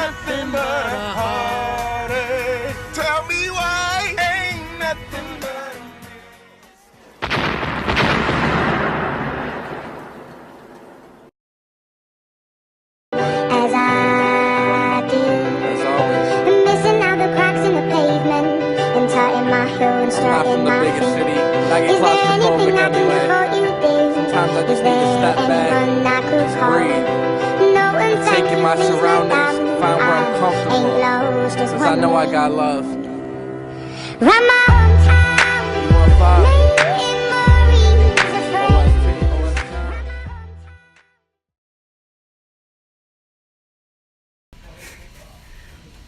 nothing but a heartache. Tell me why ain't nothing but As I do, As always, I'm missing out the cracks in the pavement and tutting my heel and not strutting from the my biggest feet. city. I get Is there anything claustrophobic I can do anyway. for you, babe? Sometimes I Is just need to there step back, anyone I could just call? breathe, No, and and take in my please, surroundings, madame, find where I'm I comfortable, ain't lost, just cause I know I wondering. got love. Round my hometown, You want five? making Maureen's afraid.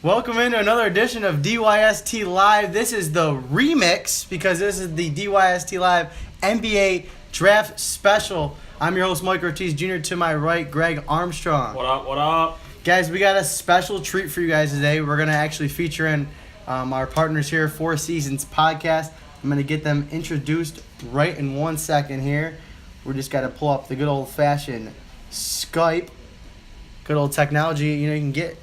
Welcome into another edition of DYST Live. This is the remix because this is the DYST Live NBA Draft Special. I'm your host, Mike Ortiz Jr. To my right, Greg Armstrong. What up, what up? Guys, we got a special treat for you guys today. We're going to actually feature in our partners here, Four Seasons Podcast. I'm going to get them introduced right in 1 second here. We just got to pull up the good old-fashioned Skype. Good old technology. You know,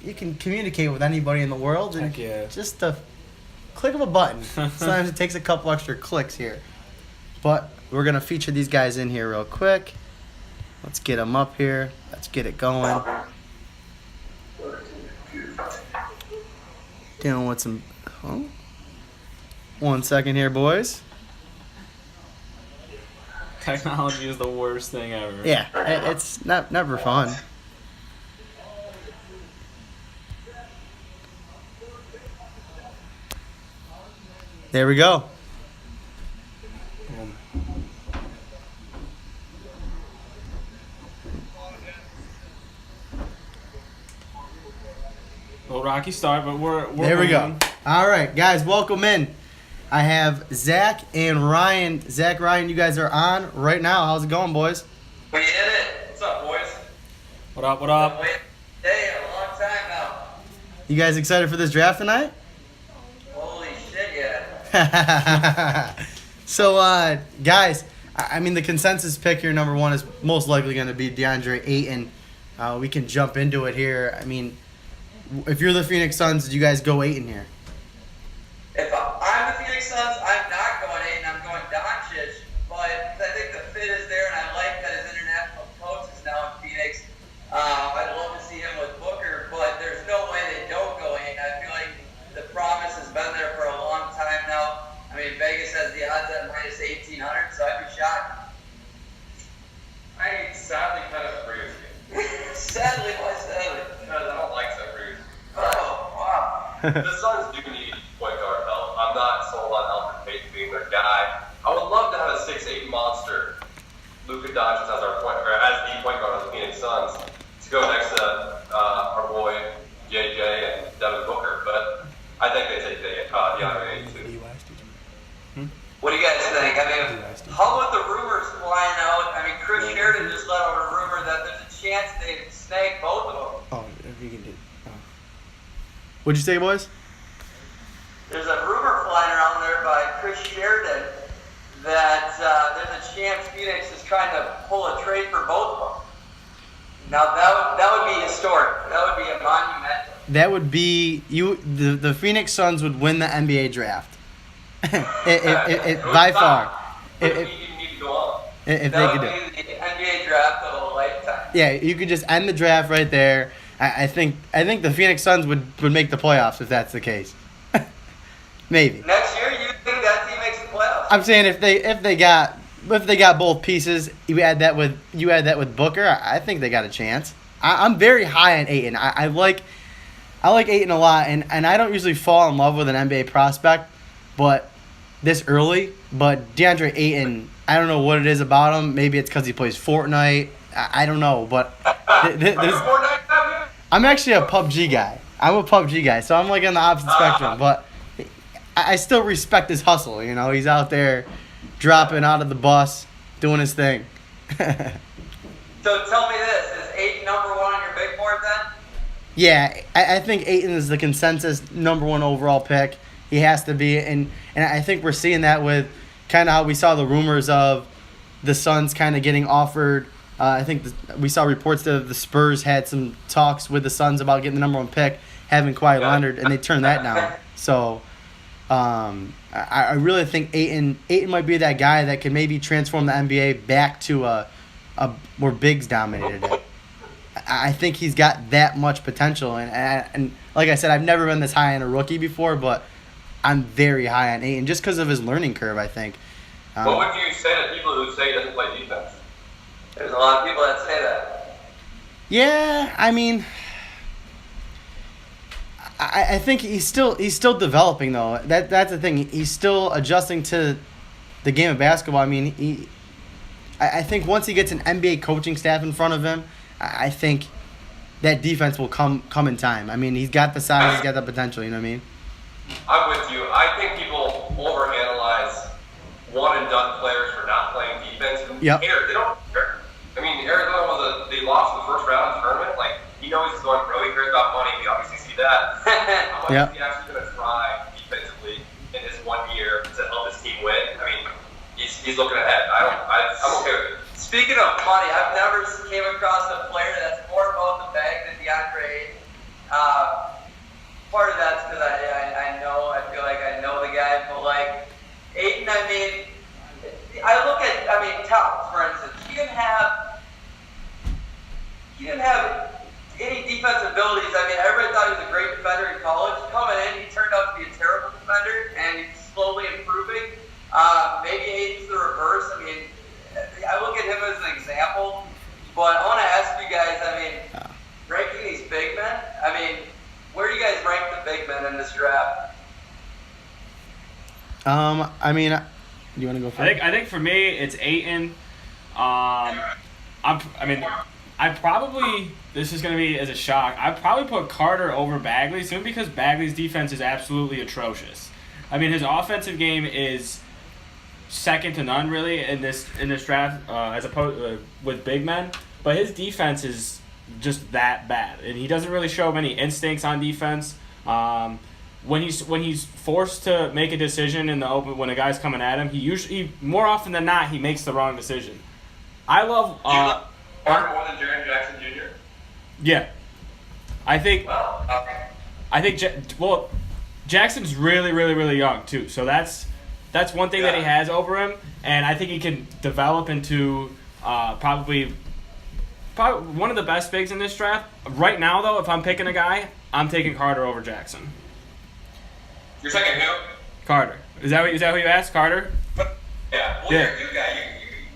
you can communicate with anybody in the world and Heck yeah. just a click of a button. Sometimes it takes a couple extra clicks here. But we're going to feature these guys in here real quick. Let's get them up here. Let's get it going. Dealing with some... Oh. 1 second here, boys. Technology is the worst thing ever. Yeah, it's never fun. There we go. A little rocky start, but we're There we go. winning. All right, guys, welcome in. I have Zach and Ryan. Zach, Ryan, you guys are on right now. How's it going, boys? We did it. What's up, boys? What up, what up? Wait, hey, a long time now. You guys excited for this draft tonight? Holy shit, yeah. So, guys, I mean, the consensus pick here, number one, is most likely going to be DeAndre Ayton. We can jump into it here. I mean, if you're the Phoenix Suns, do you guys go Ayton here? If I'm the Phoenix Suns, I'm not going Ayton. I'm going Doncic. But I think the fit is there, and I like that his international coach is now in Phoenix. I'd love to see him with Booker, but there's no way they don't go Ayton. I feel like the promise has been there for a long time now. I mean, Vegas has the odds at minus 1,800, so I'd be shocked. I sadly kind of agree with you. Sadly, why sadly? Because I don't like Zach Reeves. Oh, wow. The Suns do need point guard help. I'm not sold on Alfred Payton being their guy. I would love to have a 6'8" monster, Luka Doncic as our point, or as the point guard of the Phoenix Suns, to go next to our boy JJ and Devin Booker. But I think they take DeAndre Ayton too. What do you guys think? I mean, how about the rumors flying out? I mean, Chris Sheridan just let out a rumor that there's a chance they snag both of them. Oh, if you can do. Oh. What'd you say, boys? There's a rumor flying around there by Chris Sheridan that there's a chance Phoenix is trying to pull a trade for both of them. Now that would be historic. That would be a monumental. That would be the Phoenix Suns would win the NBA draft. By far. You need to go on. If they That could would do it. be the NBA draft of a lifetime. Yeah, you could just end the draft right there. I think the Phoenix Suns would make the playoffs if that's the case. Maybe. Next year, you think that team makes the playoffs? I'm saying if they got both pieces, you add that with Booker, I think they got a chance. I'm very high on Ayton. I like Ayton a lot, and I don't usually fall in love with an NBA prospect, but this early. But DeAndre Ayton, I don't know what it is about him. Maybe it's because he plays Fortnite. I don't know, but I'm actually a PUBG guy. I'm a PUBG guy, so I'm like on the opposite spectrum. But I still respect his hustle. You know, he's out there dropping out of the bus, doing his thing. So tell me this: is Ayton number one on your big board then? Yeah, I think Ayton is the consensus number one overall pick. He has to be, and I think we're seeing that with kind of how we saw the rumors of the Suns kind of getting offered I think we saw reports that the Spurs had some talks with the Suns about getting the number 1 pick, having Kawhi Leonard, and they turned that down. So I really think Ayton might be that guy that can maybe transform the NBA back to a where bigs dominated it. I think he's got that much potential, and like I said, I've never been this high on a rookie before, but I'm very high on Ayton just because of his learning curve, I think. What would you say to people who say he doesn't play defense? There's a lot of people that say that. Yeah, I mean, I think he's still developing though. That's the thing. He's still adjusting to the game of basketball. I mean, I think once he gets an NBA coaching staff in front of him, I think that defense will come in time. I mean, he's got the size, he's got the potential. You know what I mean? I'm with you. I think people overanalyze one-and-done players for not playing defense. Yep. They don't care. I mean, Arizona they lost the first round of the tournament. Like, he knows he's going pro. He cares about money. We obviously see that. How much is he actually going to try defensively in his 1 year to help his team win? I mean, he's looking ahead. I'm okay with it. Speaking of money, I've never came across a player that's more about the bag than DeAndre Ayton. Part of that's because I feel like I know the guy, but like Ayton, I mean, Towns, for instance, he didn't have any defensive abilities. I mean, everybody thought he was a great defender in college. Coming in, he turned out to be a terrible defender, and he's slowly improving. Maybe Ayton's the reverse. I mean, I look at him as an example, but I want to ask you guys, I mean, ranking these big men, I mean, where do you guys rank the big men in this draft? I mean, do you want to go first? I think for me it's Ayton. I probably, this is going to be as a shock, I'd probably put Carter over Bagley simply because Bagley's defense is absolutely atrocious. I mean, his offensive game is second to none really in this draft as opposed with big men, but his defense is just that bad, and he doesn't really show many instincts on defense. When he's forced to make a decision in the open when a guy's coming at him, he more often than not he makes the wrong decision. I love Carter more than Jaren Jackson Jr. Yeah, I think Jackson's really really really young too, so that's one thing that he has over him, and I think he can develop into probably one of the best bigs in this draft. Right now, though, if I'm picking a guy, I'm taking Carter over Jackson. You're taking who? Carter. Is that who you asked? Carter? Yeah. Well, you're a good guy.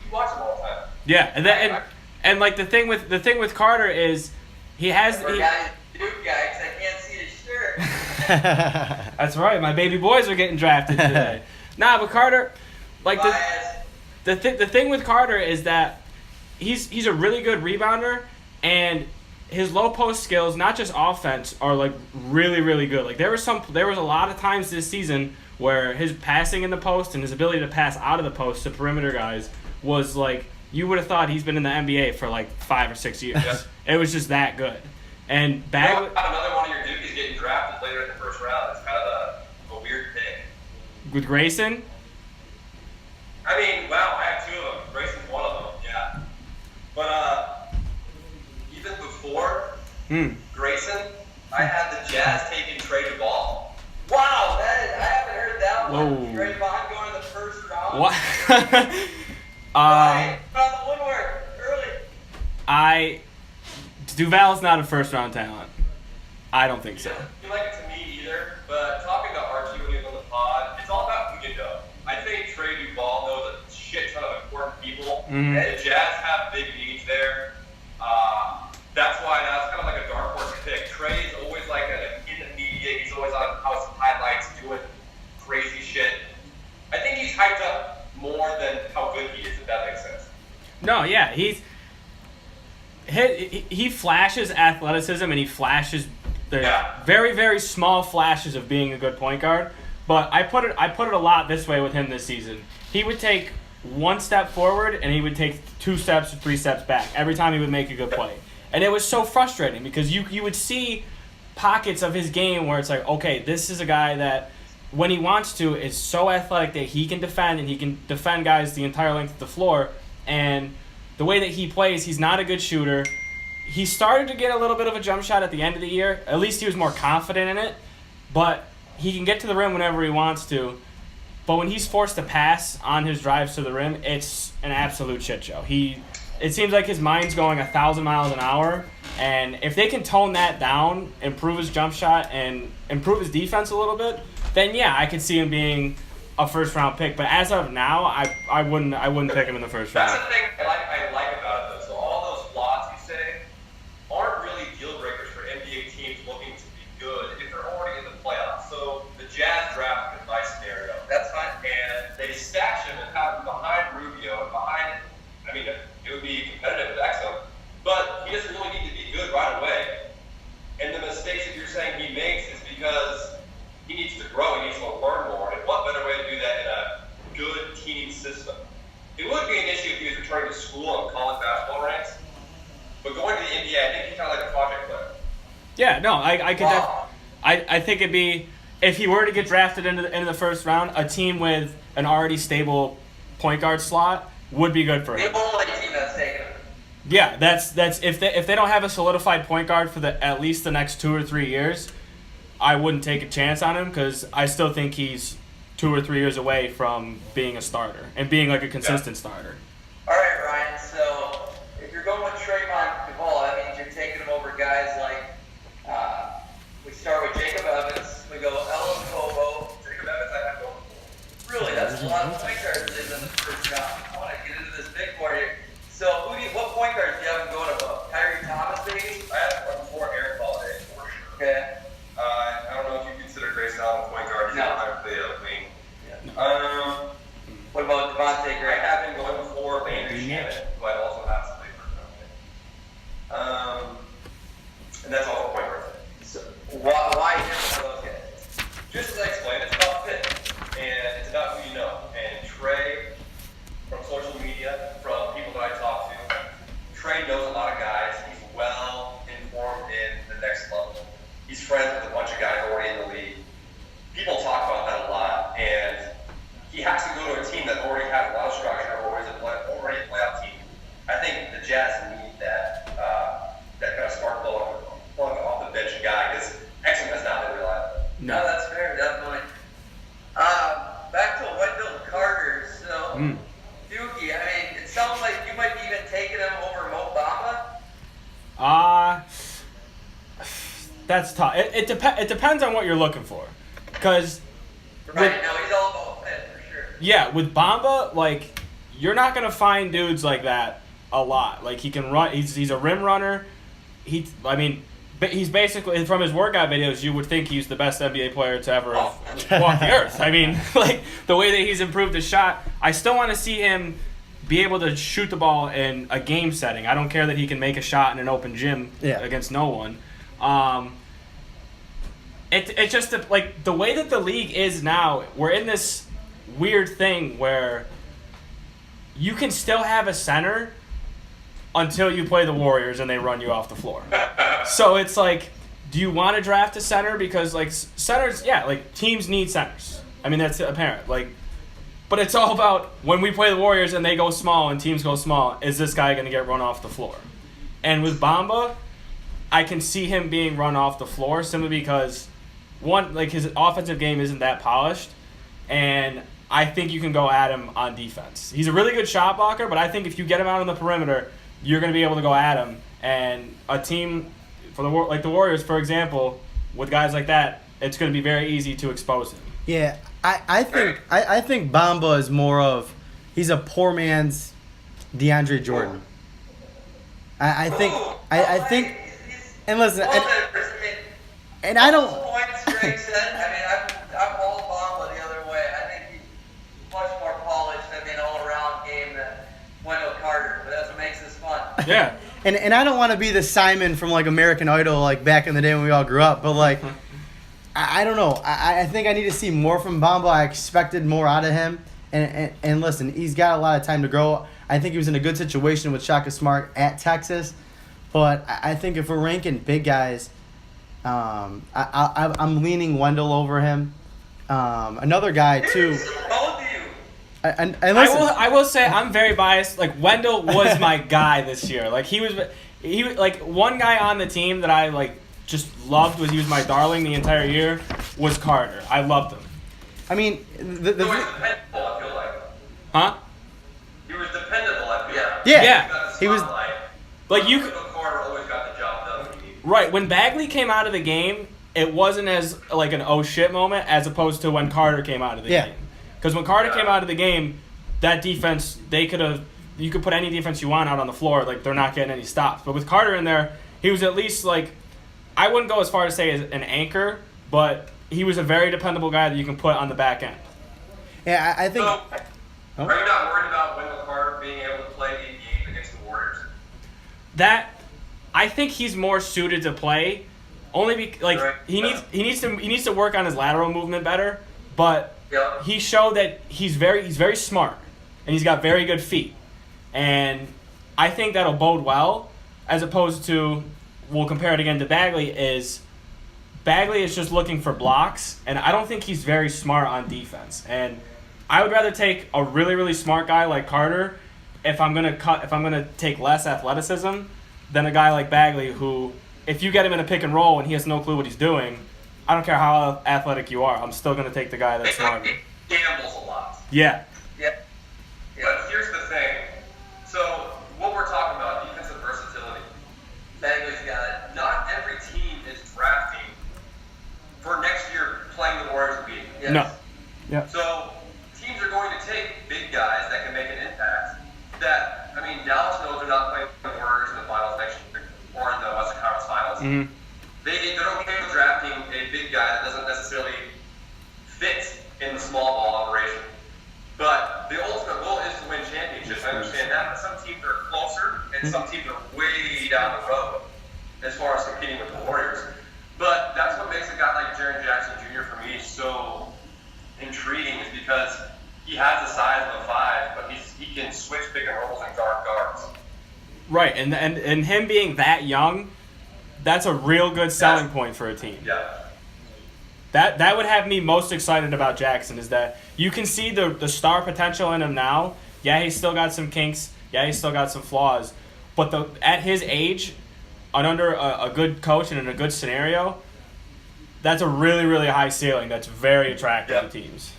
You watch him all the time. Yeah, and like the thing with Carter is he has. Duke guy, because I can't see his shirt. That's right. My baby boys are getting drafted today. Nah, but Carter, like the thing with Carter is that he's a really good rebounder, and his low post skills, not just offense, are like really really good. Like there was a lot of times this season where his passing in the post and his ability to pass out of the post to perimeter guys was like you would have thought he's been in the NBA for like 5 or 6 years. Yep. It was just that good. And Bagley, another one of your Dukies getting drafted later in the first round. It's kind of a weird pick. with Grayson. I mean, wow, I have two of them. Grayson's one of them, yeah. But even before Grayson, I had the Jazz taking Trey Ball. Wow, I haven't heard that one. Whoa. Trey Bond going in the first round. What? Right, on the woodwork early. Duval's not a first round talent. I don't think so. He doesn't feel like it to me either, but talking to Archie when he was on the pod, it's all about who you know. I think Trey Duval knows a shit ton of important people. Mm-hmm. The Jazz have big needs there. That's why that's kind of like a dark horse pick. Trey is always like in the media. He's always on house highlights doing crazy shit. I think he's hyped up more than how good he is, if that makes sense. No, yeah, he flashes athleticism and he flashes very, very small flashes of being a good point guard. But I put it a lot this way with him this season. He would take one step forward and he would take 2 steps or 3 steps back every time he would make a good play. And it was so frustrating because you would see pockets of his game where it's like, okay, this is a guy that when he wants to is so athletic that he can defend and he can defend guys the entire length of the floor. And the way that he plays, he's not a good shooter. He started to get a little bit of a jump shot at the end of the year. At least he was more confident in it. But he can get to the rim whenever he wants to. But when he's forced to pass on his drives to the rim, it's an absolute shit show. It seems like his mind's going 1,000 miles an hour. And if they can tone that down, improve his jump shot, and improve his defense a little bit, then yeah, I could see him being a first-round pick. But as of now, I wouldn't pick him in the first round. That's the thing I like about it, though. So all those flaws you say aren't really deal breakers for NBA teams looking to be good if they're already in the playoffs. So the Jazz drafted my scenario. That's fine. And they stash him and have him behind Rubio and behind. I mean, it would be competitive with Exum, but he doesn't really need to be good right away. And the mistakes that you're saying he makes is because he needs to grow, he needs to learn more. And what better way to do that in a good team system? It would be an issue if he was returning to school and college basketball ranks, but going to the NBA, I think he's kind of like a project player. Yeah, no, I think it'd be, if he were to get drafted into the first round, a team with an already stable point guard slot would be good for him. The only team that's taking him. Yeah, that's if they don't have a solidified point guard for at least the next 2 or 3 years, I wouldn't take a chance on him because I still think he's 2 or 3 years away from being a starter and being like a consistent starter. All right, Ryan. So if you're going with Trayvon Duvall, that means you're taking him over guys like we start with Jacob Evans. We go Ellis Bobo. Jacob Evans, I have going. Really, that's a lot of point guards in the first round. I want to get into this big board here. So what point guards do you have him going above? Kyrie Thomas, maybe? I have one before Eric Holiday, for sure. Okay. I don't know if you consider Grayson Allen a point guard. He's not going to play a wing. Yeah. What about Devontae I Graham? have him going before Landry Shamet, who I also have to play for him. And that's all the point guards. So why different those guys? Just as I explained, it's about fit, and it's about who you know. And Trey, from social media, from people that I talk to, Trey knows a lot of guys. He's well informed in the next level. He's friends with a bunch of guys already in the league. People talk about that a lot, and he has to go to a team that already has a lot of structure, already a playoff team. I think the Jazz need that kind of spark plug off the bench guy, because Exum has not been reliable. No, that's fair, definitely. Back to Wendell Carter. So, Dookie, I mean, it sounds like you might be even taking him over Mo Bamba. That's tough. It depends on what you're looking for, because Right, no, he's all about fit for sure. yeah, with Bamba, like you're not gonna find dudes like that a lot. Like he can run. He's a rim runner. He's basically, from his workout videos, you would think he's the best NBA player to ever walk the earth. I mean, like the way that he's improved his shot. I still want to see him be able to shoot the ball in a game setting. I don't care that he can make a shot in an open gym against no one. It's just like the way that the league is now. We're in this weird thing where you can still have a center until you play the Warriors and they run you off the floor. So it's like, do you want to draft a center? Because like centers, like teams need centers. I mean, that's apparent. Like, but it's all about when we play the Warriors and they go small and teams go small, is this guy going to get run off the floor? And with Bamba, I can see him being run off the floor simply because one, like his offensive game isn't that polished, and I think you can go at him on defense. He's a really good shot blocker, but I think if you get him out on the perimeter, you're going to be able to go at him. And a team for the Warriors, for example, with guys like that, it's going to be very easy to expose him. Yeah, I think Bamba is more of, he's a poor man's DeAndre Jordan. I think, and listen, and I don't. Points Greg said. I mean, I'm all Bamba the other way. I think he's much more polished. I mean, all-around game than Wendell Carter. But that's what makes this fun. Yeah. And I don't want to be the Simon from like American Idol, like back in the day when we all grew up, but like I don't know. I think I need to see more from Bamba. I expected more out of him. And listen, he's got a lot of time to grow. I think he was in a good situation with Shaka Smart at Texas. But I think if we're ranking big guys, I'm leaning Wendell over him. Another guy too. Both of you. And listen, I will say I'm very biased. Like Wendell was my guy this year. Like he was like one guy on the team that I like just loved he was my darling the entire year was Carter. I loved him. I mean, He was dependable, I feel like. Huh? He was dependable, I feel like. Yeah. He was. Like you. Carter always got the job done when he needed. Right, when Bagley came out of the game, it wasn't as like an oh shit moment as opposed to when Carter came out of the game. Because when Carter came out of the game, that defense, you could put any defense you want out on the floor, like they're not getting any stops. But with Carter in there, he was at least like, I wouldn't go as far as say as an anchor, but he was a very dependable guy that you can put on the back end. Yeah, I think. So, are you not worried about Wendell Carter being able to play the game against the Warriors? I think he's more suited to play, only he needs to work on his lateral movement better, but. Yep. He showed that he's very smart, and he's got very good feet, and I think that'll bode well. As opposed to, we'll compare it again to Bagley. Bagley is just looking for blocks, and I don't think he's very smart on defense. And I would rather take a really smart guy like Carter if I'm gonna take less athleticism than a guy like Bagley who, if you get him in a pick and roll and he has no clue what he's doing. I don't care how athletic you are. I'm still going to take the guy that's smarter. He gambles a lot. Yeah. But here's the thing. So what we're talking about, defensive versatility. Bagley's got it. Not every team is drafting for next year playing the Warriors beat. Yes. No. Yeah. So teams are going to take big guys that can make an impact. Dallas knows they're not playing the Warriors in the finals next year or in the Western Conference Finals. Mm-hmm. They're okay with drafting a big guy that doesn't necessarily fit in the small ball operation. But the ultimate goal is to win championships. I understand that, but some teams are closer and some teams are way down the road as far as competing with the Warriors. But that's what makes a guy like Jaren Jackson Jr. for me so intriguing, is because he has the size of a 5, but he can switch pick and rolls and guard guards. Right, and him being that young, that's a real good selling point for a team. Yeah. That would have me most excited about Jackson, is that you can see the star potential in him now. Yeah, he's still got some kinks. Yeah, he's still got some flaws. But at his age, and under a good coach and in a good scenario, that's a really high ceiling that's very attractive to teams.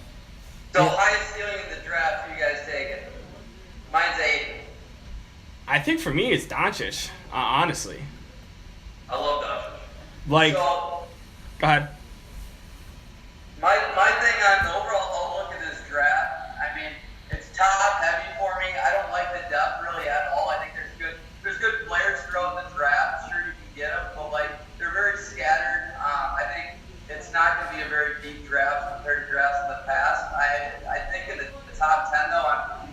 So highest ceiling in the draft, who you guys taking? Mine's 8. I think for me it's Doncic, honestly. I love Doncic. Like, So, go ahead. my thing on the overall outlook of this draft, I mean, it's top heavy for me. I don't like the depth really at all. I think there's good players throughout the draft. Sure, you can get them, but like they're very scattered. I think it's not going to be a very deep draft compared to drafts in the past. I think in the top 10 though,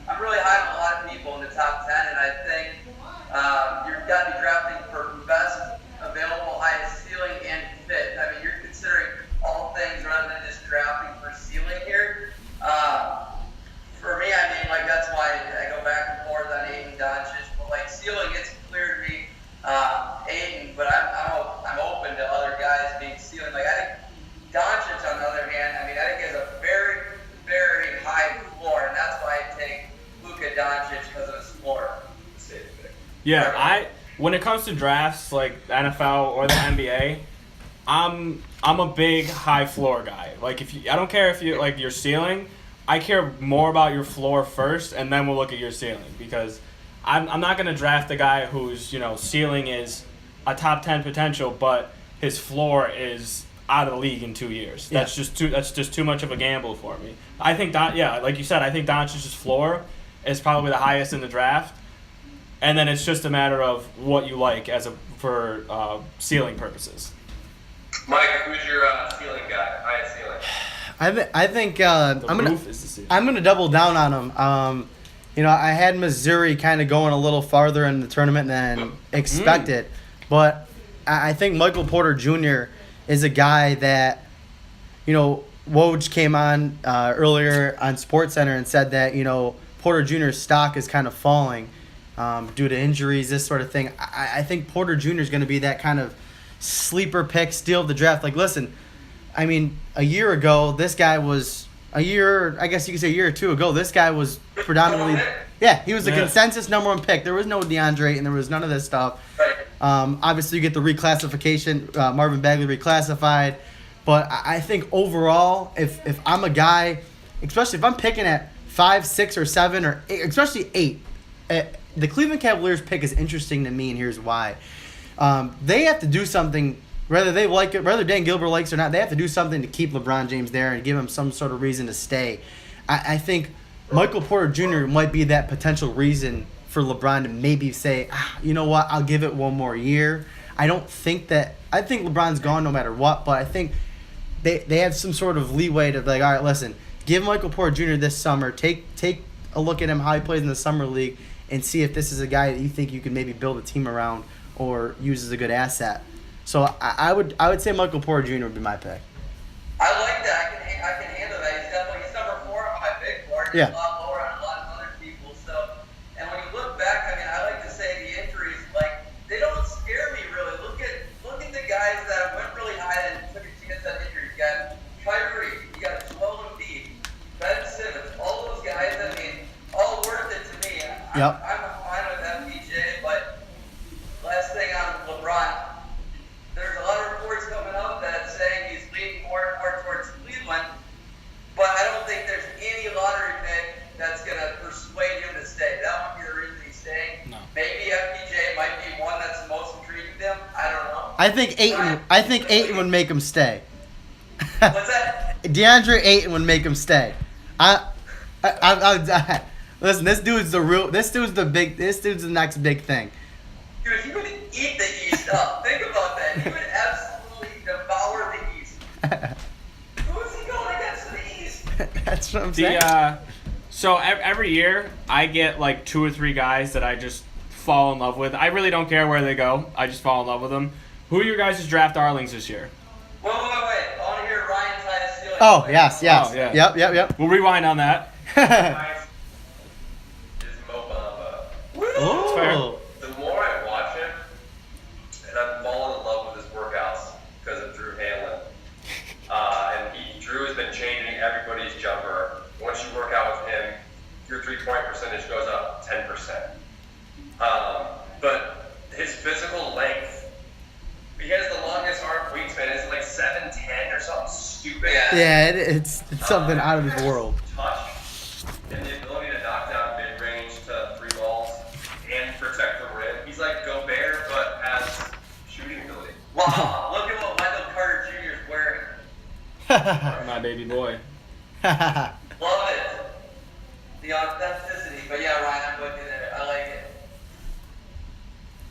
I'm really high on a lot of people in the top 10, and I think you've got to be drafting for best available, highest ceiling, and fit. I mean, you're considering all things rather than just drafting for ceiling here. For me, I mean, like that's why I go back and forth on Ayton Doncic. But like ceiling, it's clear to me Ayton, but I'm open to other guys being ceiling. Like I think Doncic, on the other hand, I mean, I think he has a very high floor, and that's why I take Luka Doncic because of his floor. Yeah, when it comes to drafts like the NFL or the NBA, I'm a big high floor guy. Like I don't care if you like your ceiling, I care more about your floor first, and then we'll look at your ceiling, because I'm not gonna draft a guy whose ceiling is a top 10 potential, but his floor is out of the league in 2 years. Yeah. That's just too much of a gamble for me. I think like you said, I think Doncic's floor is probably the highest in the draft. And then it's just a matter of what you like for ceiling purposes. Mike, who's your ceiling guy? Highest ceiling. I think I'm gonna double down on him. I had Missouri kind of going a little farther in the tournament than expected, but I think Michael Porter Jr. is a guy that, Woj came on earlier on SportsCenter and said that Porter Jr.'s stock is kind of falling due to injuries, this sort of thing. I think Porter Jr. is going to be that kind of sleeper pick, steal of the draft. Like, listen, I mean, a year ago, this guy was a year, I guess you could say a year or two ago, this guy was predominantly, he was the consensus number one pick. There was no DeAndre and there was none of this stuff. Right. Obviously, you get the reclassification, Marvin Bagley reclassified. But I think overall, if I'm a guy, especially if I'm picking at 5, 6, or 7, or 8, especially 8, the Cleveland Cavaliers pick is interesting to me, and here's why. They have to do something, whether they like it, whether Dan Gilbert likes it or not, they have to do something to keep LeBron James there and give him some sort of reason to stay. I think Michael Porter Jr. might be that potential reason for LeBron to maybe say, you know what, I'll give it one more year. I think LeBron's gone no matter what, but I think they have some sort of leeway to be like, all right, listen, give Michael Porter Jr. this summer, take a look at him, how he plays in the summer league, and see if this is a guy that you think you can maybe build a team around or use as a good asset. So I would say Michael Porter Jr. would be my pick. I like that. I can handle that. He's number 4 on my big board. He's a lot lower on a lot of other people. So, and when you look back, I mean, I like to say the injuries, like, they don't scare me really. Look at the guys that went really high and took a chance on injury. You got Kyrie, you got Joel Embiid, Ben Simmons, all those guys. I mean, all worth it to me. Yep. I'm fine with MPJ, but last thing on LeBron. There's a lot of reports coming up that saying he's leaning more and more towards Cleveland, but I don't think there's any lottery pick that's going to persuade him to stay. That won't be the reason he's staying. No. Maybe FPJ might be one that's the most intriguing to him. I don't know. I think Ayton would make him stay. What's that? DeAndre Ayton would make him stay. Listen, this dude's the next big thing. Dude, he would eat the East up. Think about that. He would absolutely devour the East. Who is he going against in the East? That's what I'm saying. So every year, I get like 2 or 3 guys that I just fall in love with. I really don't care where they go. I just fall in love with them. Who are your guys' draft darlings this year? Wait. I want to hear Ryan's highest ceiling. Oh, yes. Oh, yeah. Yep. We'll rewind on that. Is Mo Bamba. Oh. fair. The more I watch him, and I'm falling in love with his workouts because of Drew Hanlon. Drew has been changing everybody's jumper. Once you work out with him, your 3-point percentage goes up 10%. But his physical length, he has the longest arm wingspan. It's like 7'10" or something stupid. Yeah, it's something out of this world. Touch and the ability to knock down mid-range to 3 balls and protect the rim. He's like Gobert, but has shooting ability. Wow, look at what Wendell Carter Jr. is wearing. My baby boy. Love it. The authenticity. But yeah, Ryan, I'm with you there. I like it.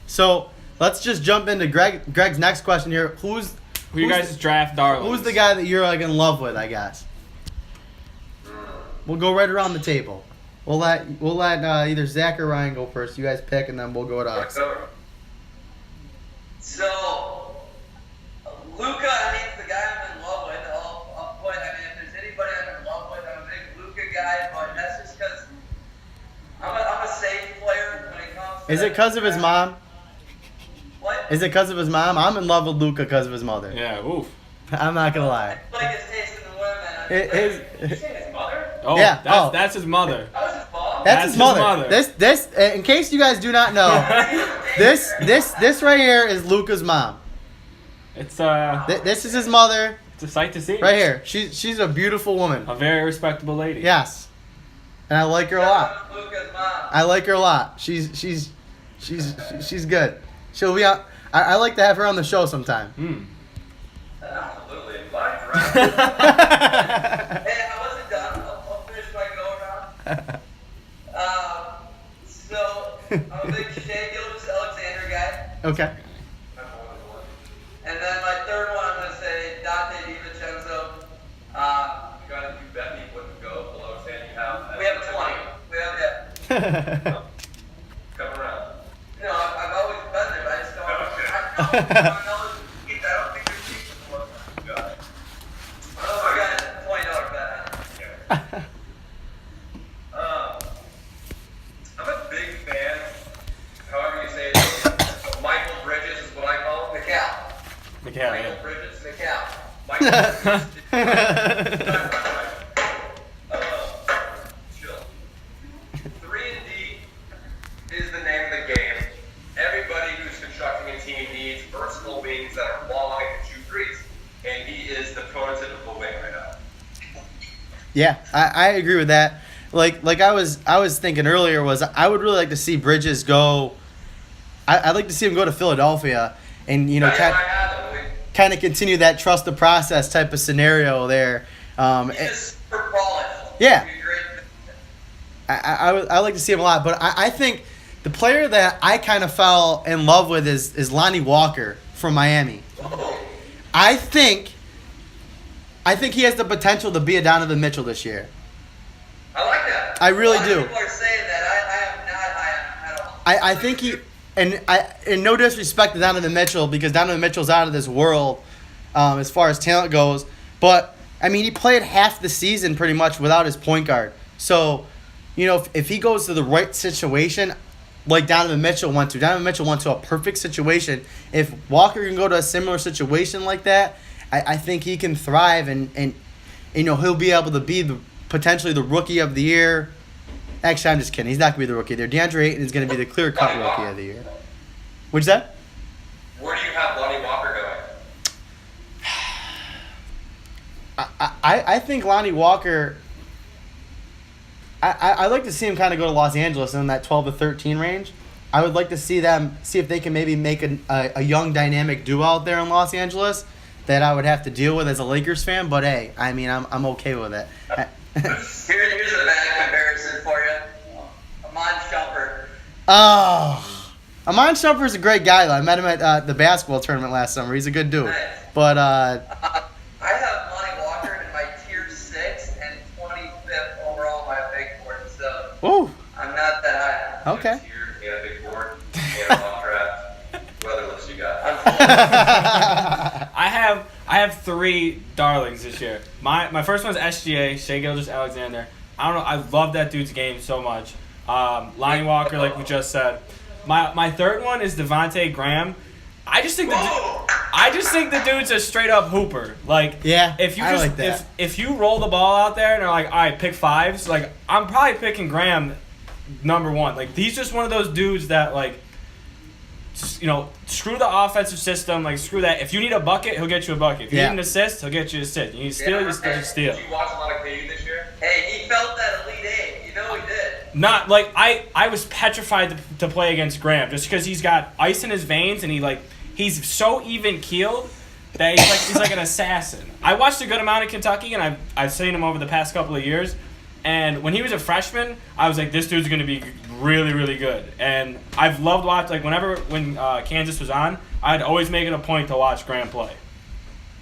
So let's just jump into Greg's next question here. Who you guys' draft darlings? Who's the guy that you're like in love with? I guess. We'll go right around the table. We'll let either Zach or Ryan go first. You guys pick, and then we'll go to us. So, Luka, I mean, is the guy I'm in love with. I'll put, I mean, if there's anybody I'm in love with, I'm a big Luka guy, but that's just because I'm a safe player when it comes to... Is it because of his mom? What? Is it because of his mom? I'm in love with Luka because of his mother. Yeah, oof. I'm not going to lie. Like his taste in the women. You say his mother? Oh, Yeah, that's his mother. That was his mom? That's his mother. This, in case you guys do not know, this right here is Luka's mom. It's This is his mother. It's a sight to see. Right here. She's a beautiful woman. A very respectable lady. Yes. And I like her a lot. Luka's mom. I like her a lot. She's good. She'll be out. I like to have her on the show sometime. Absolutely. My draft. Hey, I wasn't done. I'll finish my go-around. So, I'm a big Shea Gilgeous-Alexander guy. Okay. And then my third one, I'm going to say Dante DiVincenzo. You bet me wouldn't go below saying you have. We have 20. We have, yeah. Come around. No, I've always been there, but I just don't. Okay. I don't think there's people who want to go. I got a $20 bet on it. I'm a big fan, however you say it, Michael Bridges is what I call him. McHale, Michael yeah. Bridges, McHale. Michael Bridges. long way to shoot threes. And he is the prototypical wing right now. Yeah, I agree with that. Like I was thinking earlier was I would really like to see Bridges go. I'd like to see him go to Philadelphia and kind of continue that trust the process type of scenario there. He's just super polished. Yeah. He'd be great. I like to see him a lot, but I think the player that I kind of fell in love with is Lonnie Walker from Miami. I think he has the potential to be a Donovan Mitchell this year. I like that. I really A lot do. of people are saying that. I am not high on him at all. I think he and no disrespect to Donovan Mitchell because Donovan Mitchell's out of this world as far as talent goes, but I mean he played half the season pretty much without his point guard. So, you know, if he goes to the right situation, like Donovan Mitchell went to a perfect situation. If Walker can go to a similar situation like that, I think he can thrive and you know he'll be able to be potentially the rookie of the year. Actually, I'm just kidding. He's not going to be the rookie of the year. DeAndre Ayton is going to be the clear-cut rookie of the year. What's that? Where do you have Lonnie Walker going? I think Lonnie Walker. I like to see him kind of go to Los Angeles in that 12 to 13 range. I would like to see if they can maybe make a young dynamic duo out there in Los Angeles that I would have to deal with as a Lakers fan. But hey, I mean I'm okay with it. Here's a bad comparison for you. Amon Shumpert. Oh, Amon Shumpert's a great guy though. I met him at the basketball tournament last summer. He's a good dude. But I have Lonnie Walker in my tier 6 and 25th overall on my big board, so I'm not that high. Okay. Tier, and a big board, and a mock draft. What other list you got? I have 3 darlings this year. My first one's SGA, Shai Gilgeous-Alexander. I don't know. I love that dude's game so much. Lonnie Walker, like we just said. My third one is Devontae Graham. I just think the dude's a straight up hooper. Like, yeah, if you I just like that. if you roll the ball out there and are like, all right, pick 5s. Like, I'm probably picking Graham number 1. Like, he's just one of those dudes that like, you know, screw the offensive system. Like, screw that. If you need a bucket, he'll get you a bucket. If you need an assist, he'll get you an assist. You need to steal, he'll steal. Did you watch a lot of KU this year? Hey, he felt that Elite 8. You know he did. Not like I was petrified to play against Graham just because he's got ice in his veins and he's so even keeled that he's like an assassin. I watched a good amount of Kentucky and I've seen him over the past couple of years, and when he was a freshman, I was like, this dude's gonna be really really good. And I've loved watching when Kansas was on, I'd always make it a point to watch Graham play.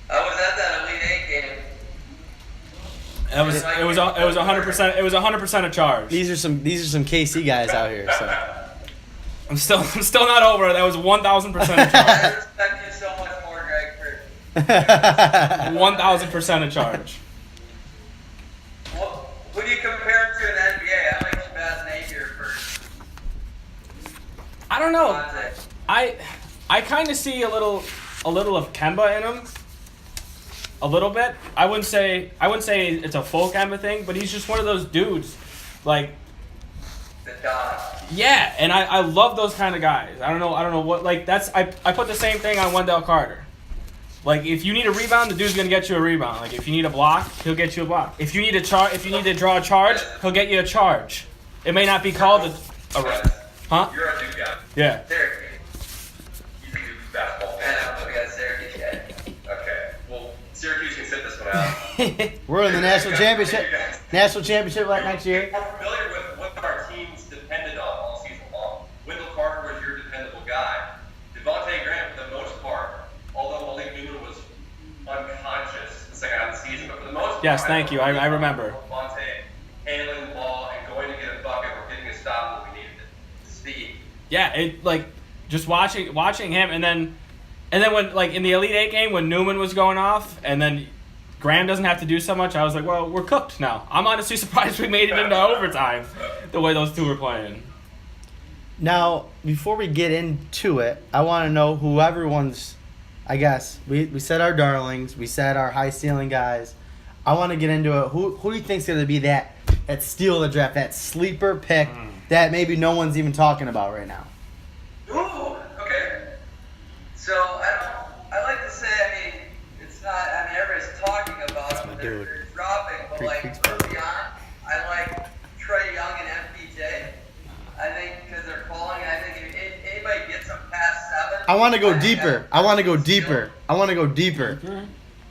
I was at that Elite 8 game. It was 100%. It was 100% a charge. These are some KC guys out here. So I'm still not over it. That was 1,000% a charge. I respect you so much more, Greg. 1,000% a charge. Well, who do you compare him to in the NBA? I like Shabazz Napier first. I don't know. Devontae. I kind of see a little of Kemba in him. A little bit. I wouldn't say it's a full Kemba thing, but he's just one of those dudes. Like, The dog. yeah, and I love those kind of guys. I don't know what, like, that's I put the same thing on Wendell Carter. Like, if you need a rebound, the dude's gonna get you a rebound. Like, if you need a block, he'll get you a block. If you need to draw a charge, he'll get you a charge. It may not be called a huh? You're a Duke guy. Yeah. Syracuse. He's a Duke basketball I fan. know, we got Syracuse yet. Okay. Well, Syracuse can sit this one out. we're in the national championship like next year. We're familiar with what our teams depended on all season long. Wendell Carter was your dependable guy. Devontae Graham, for the most part, although Malik Newman was unconscious the second half of the season, but for the most part, Yes, thank you. I remember. Devontae handling the ball and going to get a bucket or getting a stop when we needed it. Speed. Yeah, it like just watching him, and then when, like, in the Elite 8 game when Newman was going off, and then Graham doesn't have to do so much, I was like, well, we're cooked now. I'm honestly surprised we made it into overtime the way those two were playing. Now, before we get into it, I want to know who everyone's, I guess, we said our darlings, we said our high ceiling guys. I want to get into it. Who do you think's going to be that steal of the draft, that sleeper pick that maybe no one's even talking about right now? Ooh, okay. So I like to say dude. They're dropping, but Greek like Freaks early on, I like Trey Young and MPJ. I think because they're calling, and I think if anybody gets them past 7, I want to go think deeper. that- I want to go deeper. I want to go deeper.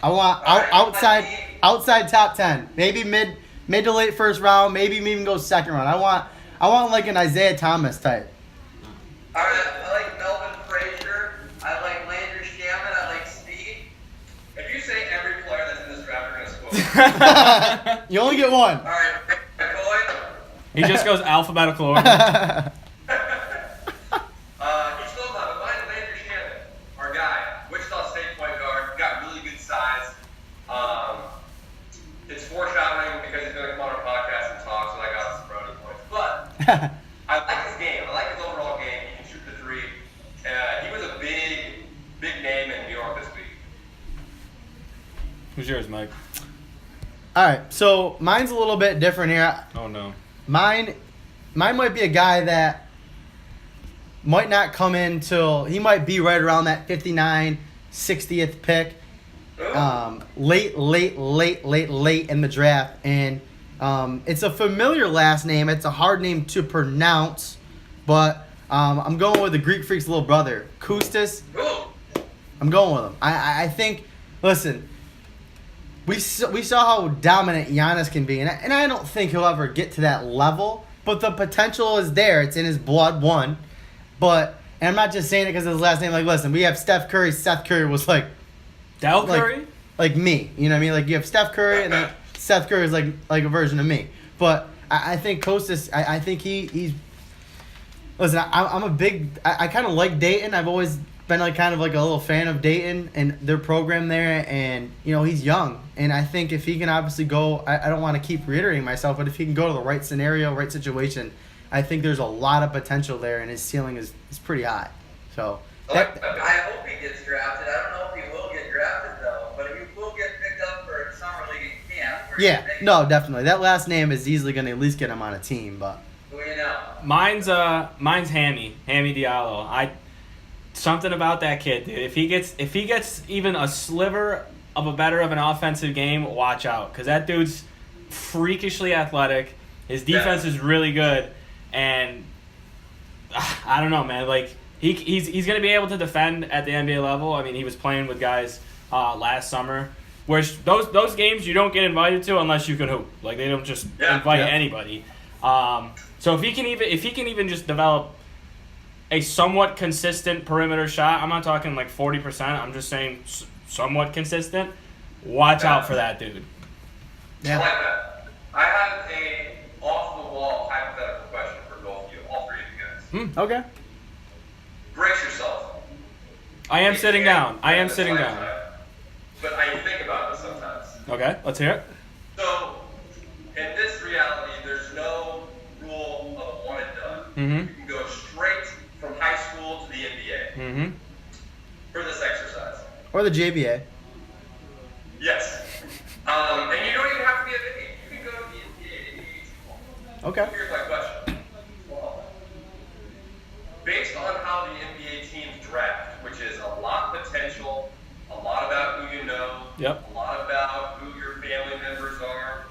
I want Alright, outside top 10. Maybe mid to late first round. Maybe even go second round. I want like an Isaiah Thomas type. All right, I like Melvin Frazier. I like Landry Shaman. I like Speed. If you say every player that's in this draft are going to score, You only get one. All right, McCoy. He just goes alphabetical order. you still have mine, Landry Shaman, our guy, Wichita State point guard, got really good size. It's foreshadowing because he's going to come on our podcast and talk, so I got some brownie points. But I like his game. I like his overall game. He can shoot the three. He was a big name in New York this week. Who's yours, Mike? All right, so mine's a little bit different here. Oh no. Mine might be a guy that might not come in till he might be right around that 59, 60th pick. Late in the draft, and it's a familiar last name. It's a hard name to pronounce, but I'm going with the Greek Freak's little brother, Kustis. I'm going with him. I think. Listen, we saw how dominant Giannis can be, and I don't think he'll ever get to that level. But the potential is there. It's in his blood. And I'm not just saying it because of his last name. Like, listen, we have Steph Curry. Seth Curry was like. Del Curry? Like me, you know what I mean? Like you have Steph Curry, and then Seth Curry is like a version of me. But I think Kostas, I think he's. Listen, I'm a big. I kind of like Dayton. I've always been like kind of like a little fan of Dayton and their program there, and he's young, and I think if he can obviously go, I don't want to keep reiterating myself, but if he can go to the right scenario, right situation, I think there's a lot of potential there, and his ceiling is pretty high. So. I hope he gets drafted. I don't know if he will get drafted though, but if he will get picked up for summer league in camp. Yeah, no, definitely. That last name is easily going to at least get him on a team, but. Who you know? Mine's Hammy Diallo. Something about that kid, dude. If he gets even a sliver of an offensive game, watch out, because that dude's freakishly athletic. His defense is really good, and I don't know, man. Like. He's going to be able to defend at the NBA level. I mean, he was playing with guys last summer, which those games you don't get invited to unless you can hoop. Like they don't just invite anybody. So if he can even just develop a somewhat consistent perimeter shot, I'm not talking like 40%. I'm just saying somewhat consistent. Watch out for that dude. I like that. I have a off the wall hypothetical question for both of you, all three of you guys. Okay. Brace yourself. I am sitting down. But I think about this sometimes. Okay, let's hear it. So, in this reality, there's no rule of one and done. Mm-hmm. You can go straight from high school to the NBA Mm-hmm. for this exercise. Or the JBA. Yes. And you don't even have to be a big. You can go to the NBA. Okay. Here's my question. Based on how the NBA teams draft, which is a lot of potential, a lot about who you know, Yep. a lot about who your family members are.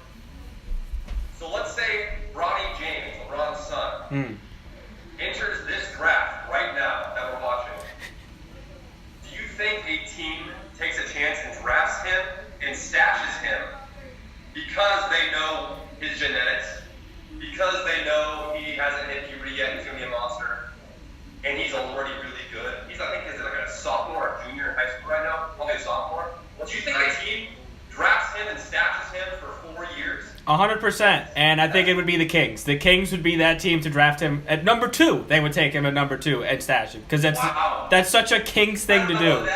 So let's say Bronny James, LeBron's son, enters this draft right now that we're watching. Do you think a team takes a chance and drafts him and stashes him because they know his genetics, because they know he hasn't hit puberty yet, he's going to be a monster? And he's already really good. He's, I think, is like a sophomore or junior in high school right now. Probably a sophomore. Do you think a team drafts him and stashes him for 4 years? 100%. And I think it would be the Kings. The Kings would be that team to draft him at number 2. They would take him at number 2 and stash him because that's such a Kings thing to do.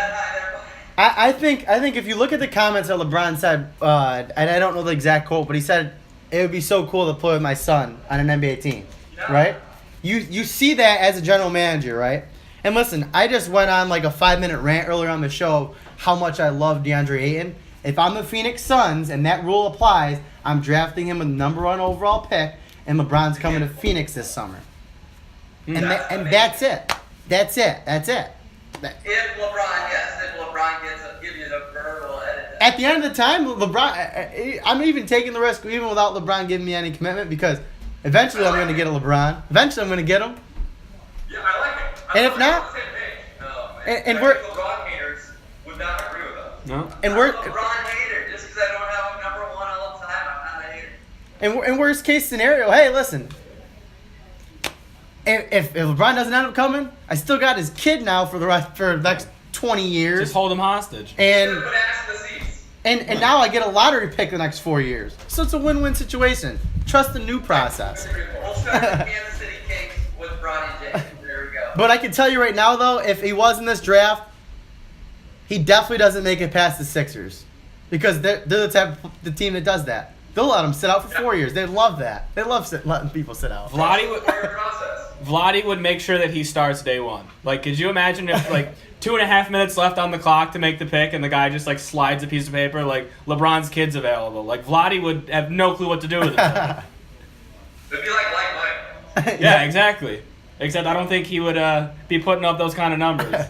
I think if you look at the comments that LeBron said, and I don't know the exact quote, but he said it would be so cool to play with my son on an NBA team, right? You see that as a general manager, right? And listen, I just went on like a 5-minute rant earlier on the show how much I love DeAndre Ayton. If I'm the Phoenix Suns and that rule applies, I'm drafting him with the number 1 overall pick, and LeBron's coming to Phoenix this summer. And that's it. That's it. If LeBron gets give you the verbal edit. at the end of the time, LeBron. I'm even taking the risk, even without LeBron giving me any commitment, because eventually I'm going to get a LeBron. Eventually I'm going to get him. Yeah, I like it. And if not, and we're LeBron haters would not agree with us. No. and I'm we're a LeBron hater. Just because I don't have him number one all the time, I'm not a hater. and in worst case scenario, hey, listen. If LeBron doesn't end up coming, I still got his kid now for the next 20 years. Just hold him hostage. And Put ass in the seats. and now I get a lottery pick the next 4 years. So it's a win-win situation. Trust the new process. We'll start the Kansas City Kings with Bronny James. There we go. But I can tell you right now, though, if he was in this draft, he definitely doesn't make it past the Sixers, because they're the team that does that. They'll let him sit out for 4 years. They love that. They love letting people sit out. Vladdy would make sure that he starts day one. Like, could you imagine if, like, 2.5 minutes left on the clock to make the pick and the guy just, like, slides a piece of paper, like, LeBron's kid's available? Like, Vladdy would have no clue what to do with it. It'd be like Mike. Yeah, exactly. Except I don't think he would be putting up those kind of numbers.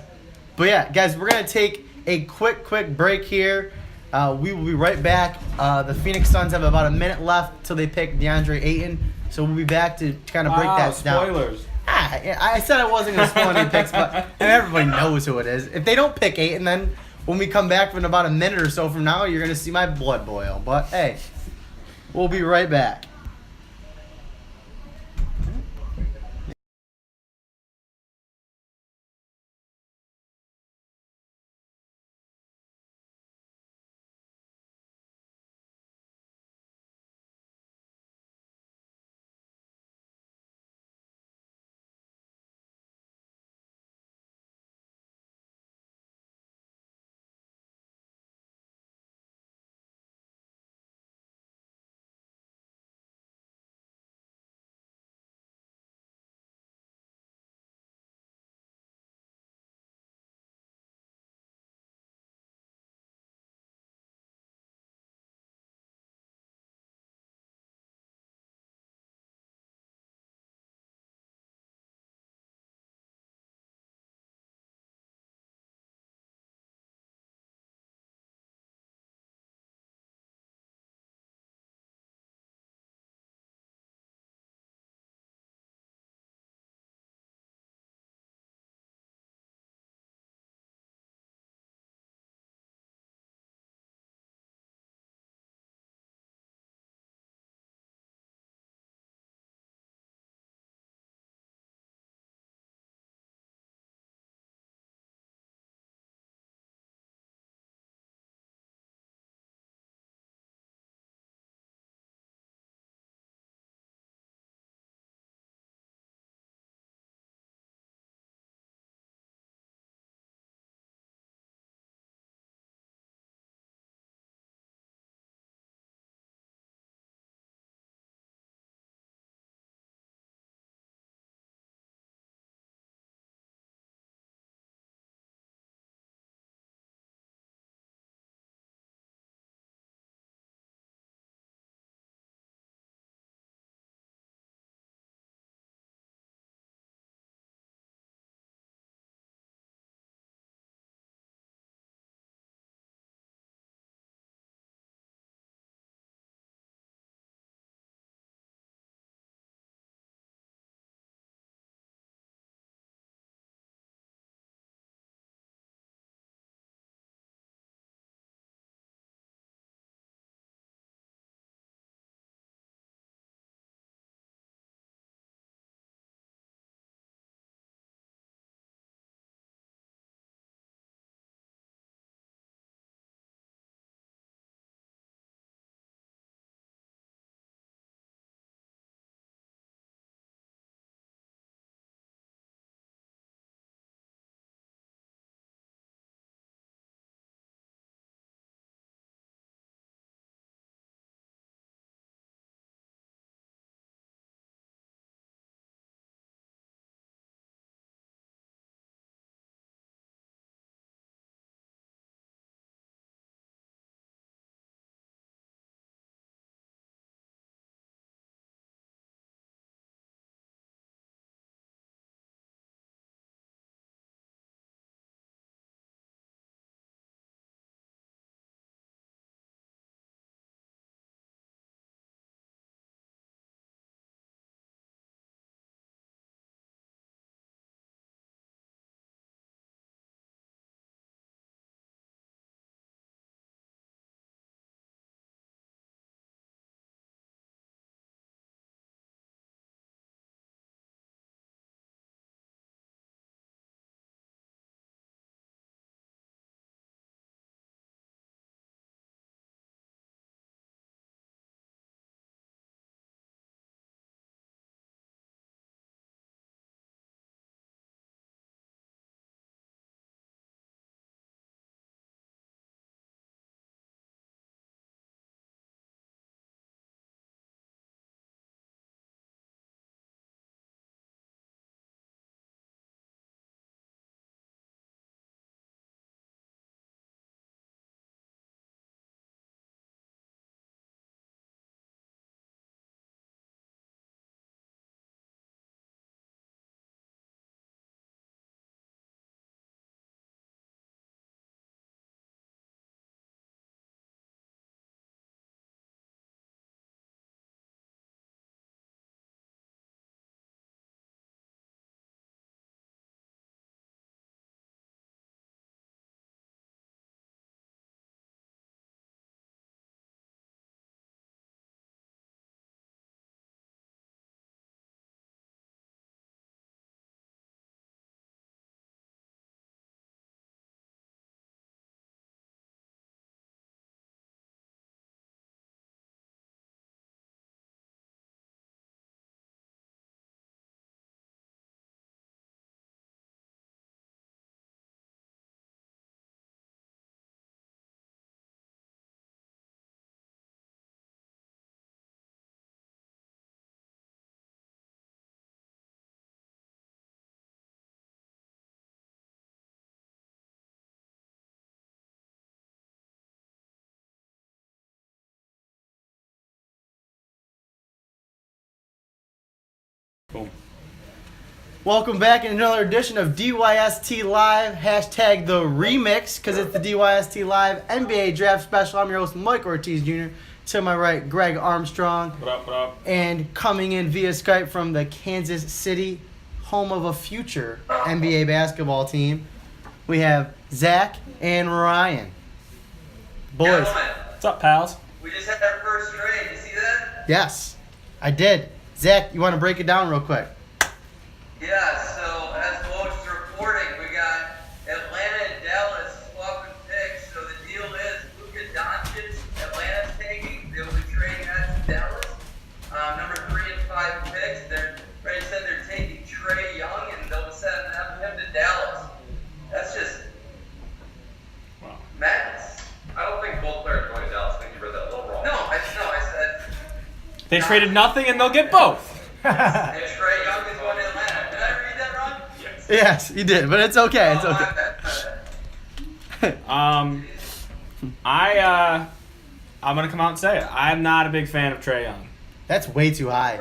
But yeah, guys, we're going to take a quick break here. We will be right back. The Phoenix Suns have about a minute left till they pick DeAndre Ayton. So we'll be back to kind of break that down. Spoilers. I said I wasn't going to spoil any picks, but everybody knows who it is. If they don't pick Ayton, then when we come back in about a minute or so from now, you're going to see my blood boil. But hey, we'll be right back. Welcome back in another edition of DYST Live, hashtag the remix, because it's the DYST Live NBA Draft Special. I'm your host, Mike Ortiz Jr. To my right, Greg Armstrong. What up, what up? And coming in via Skype from the Kansas City, home of a future NBA basketball team, we have Zach and Ryan. Boys. What's up, pals? We just had our first trade. You see that? Yes, I did. Zach, you want to break it down real quick? Yeah, so as Woj is reporting, we got Atlanta and Dallas swapping picks. So the deal is Luka Doncic, Atlanta's taking. They'll be trading that to Dallas. Number 3 and 5 picks. They said they're taking Trae Young, and they'll send him to Dallas. That's just madness. I don't think both players are going to Dallas. I think you read that a little wrong. No, I said They traded nothing and they'll get both. and Trae Young is going to Atlanta. Did I read that wrong? Yes. Yes, you did, but it's okay. It's Oh, okay. my bad. I'm gonna come out and say it. I'm not a big fan of Trae Young. That's way too high.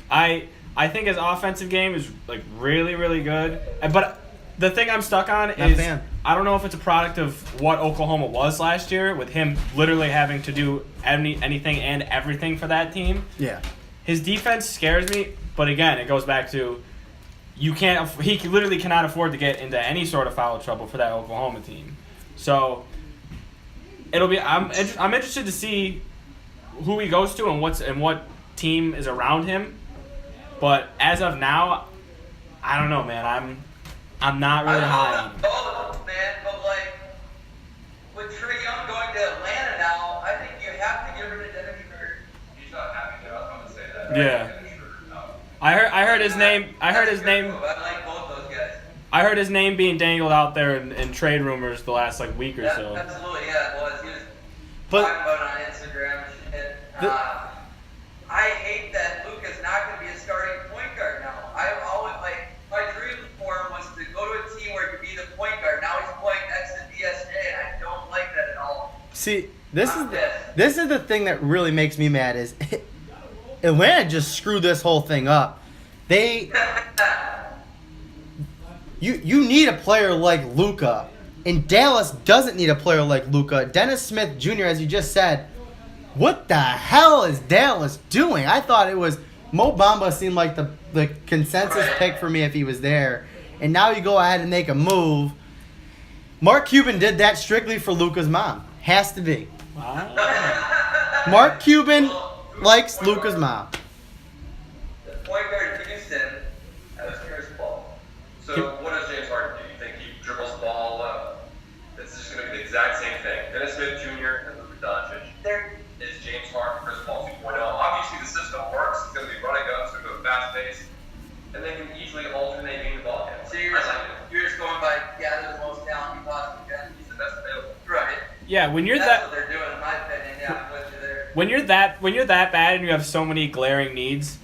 I think his offensive game is like really, really good. But the thing I'm stuck on Not a is fan. I don't know if it's a product of what Oklahoma was last year, with him literally having to do anything and everything for that team. Yeah. His defense scares me, but again, it goes back to he literally cannot afford to get into any sort of foul trouble for that Oklahoma team. So I'm interested to see who he goes to and what team is around him. But as of now, I don't know, man. I'm not really high on him. Man, but like with Trae Young going to Atlanta now, I think you have to get rid of Dennis Schroeder. He's not happy there. I was going to say that. Yeah. I heard his name. I heard his name. I like both those guys. I heard his name being dangled out there in trade rumors the last week or so. Absolutely, yeah, it was. He was But talking about it on Instagram and shit. I hate that Luka's not going to be a starting point guard now. I always my dream for him was to go to a team where he could be the point guard. Now he's playing next to DSJ, and I don't like that at all. see, this is the thing that really makes me mad is Atlanta just screwed this whole thing up. You need a player like Luka, and Dallas doesn't need a player like Luka. Dennis Smith Jr., as you just said, what the hell is Dallas doing? I thought it was Mo Bamba seemed like the consensus pick for me if he was there, and now you go ahead and make a move. Mark Cuban did that strictly for Luka's mom. Has to be. Wow. Mark Cuban likes Luka's mom. The point guard in Houston, that was Chris Paul. So what does James Harden do? You think he dribbles the ball up? It's just going to be the exact same thing. Dennis Smith Jr. and Luka Doncic. Is James Harden Chris Paul 2.0? Obviously, the system works. It's going to be running up, so go fast pace, and they can easily alternate being the ball handler. So you're just going by gather the most talent you possibly can. He's the best available. Right. Yeah, when you're That's what they're doing, in my opinion. Yeah, I'm with you there. when you're that bad and you have so many glaring needs,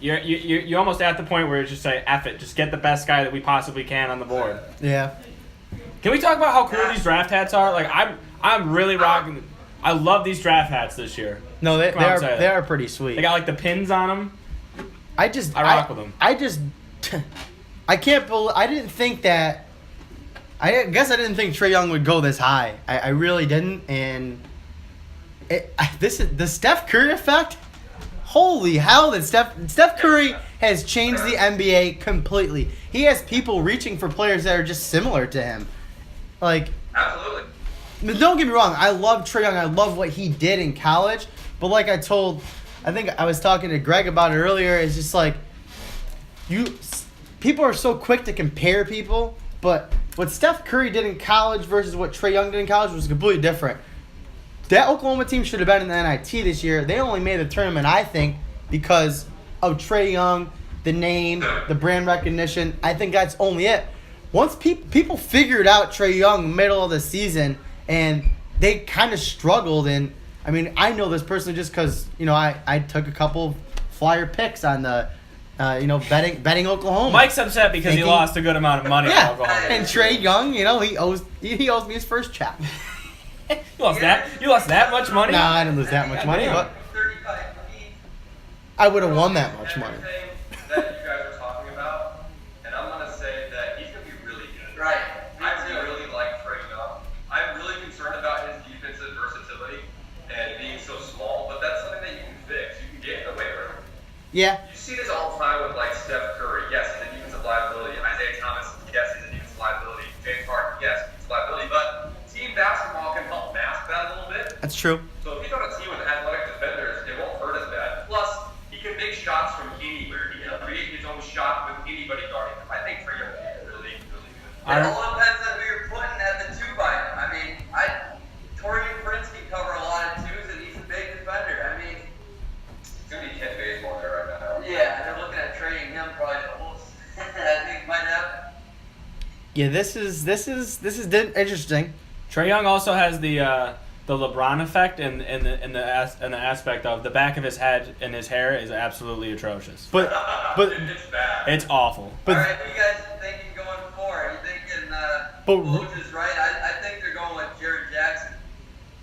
you're almost at the point where you just say, F it, just get the best guy that we possibly can on the board. Yeah. Can we talk about how cool these draft hats are? Like I'm really rocking. I love these draft hats this year. No, they Come on, say are that. they are pretty sweet. They got like the pins on them. I rock with them. I can't believe I didn't think that. I guess I didn't think Trae Young would go this high. I really didn't, and this is the Steph Curry effect. Holy hell! That Steph Curry has changed the NBA completely. He has people reaching for players that are just similar to him. Like, Absolutely. but don't get me wrong. I love Trae Young. I love what he did in college. But like I think I was talking to Greg about it earlier. It's just like people are so quick to compare people, but what Steph Curry did in college versus what Trae Young did in college was completely different. That Oklahoma team should have been in the NIT this year. They only made the tournament, I think, because of Trae Young, the name, the brand recognition. I think that's only it. Once people figured out Trae Young middle of the season, and they kind of struggled. And I mean, I know this personally just because I took a couple flyer picks on the betting Oklahoma. Mike's upset because he lost a good amount of money on Oklahoma. And Trae Young, he owes me his first check. You lost that much money? No, I didn't lose that much money, but 35 feet. I would have won that much money. Everything that you guys are talking about, Yeah. You see this all the time with like Steph Curry. Yes, he's a defensive liability. Isaiah Thomas. Yes, he's a defensive liability. James Harden. Yes, defensive liability. But team basketball can help mask that a little bit. That's true. So if he's on a team with athletic defenders, it won't hurt as bad. Plus, he can make shots from anywhere. He can create his own shot with anybody guarding him. I think Trae Young is really, really good. It all depends on who you're putting at the 2 by him. I mean, Torian Prince can cover a lot of 2s, and he's a big defender. I mean, It's going to be Kent Bazemore there right now. yeah, they're looking at trading him probably the most. I think might happen. Yeah, this is interesting. Trae Young also has the LeBron effect in the aspect of the back of his head and his hair is absolutely atrocious. But It's bad. It's awful. But- all right, who you guys thinking going for? You thinking But- Woj is right? I think they're going with Jared Jackson.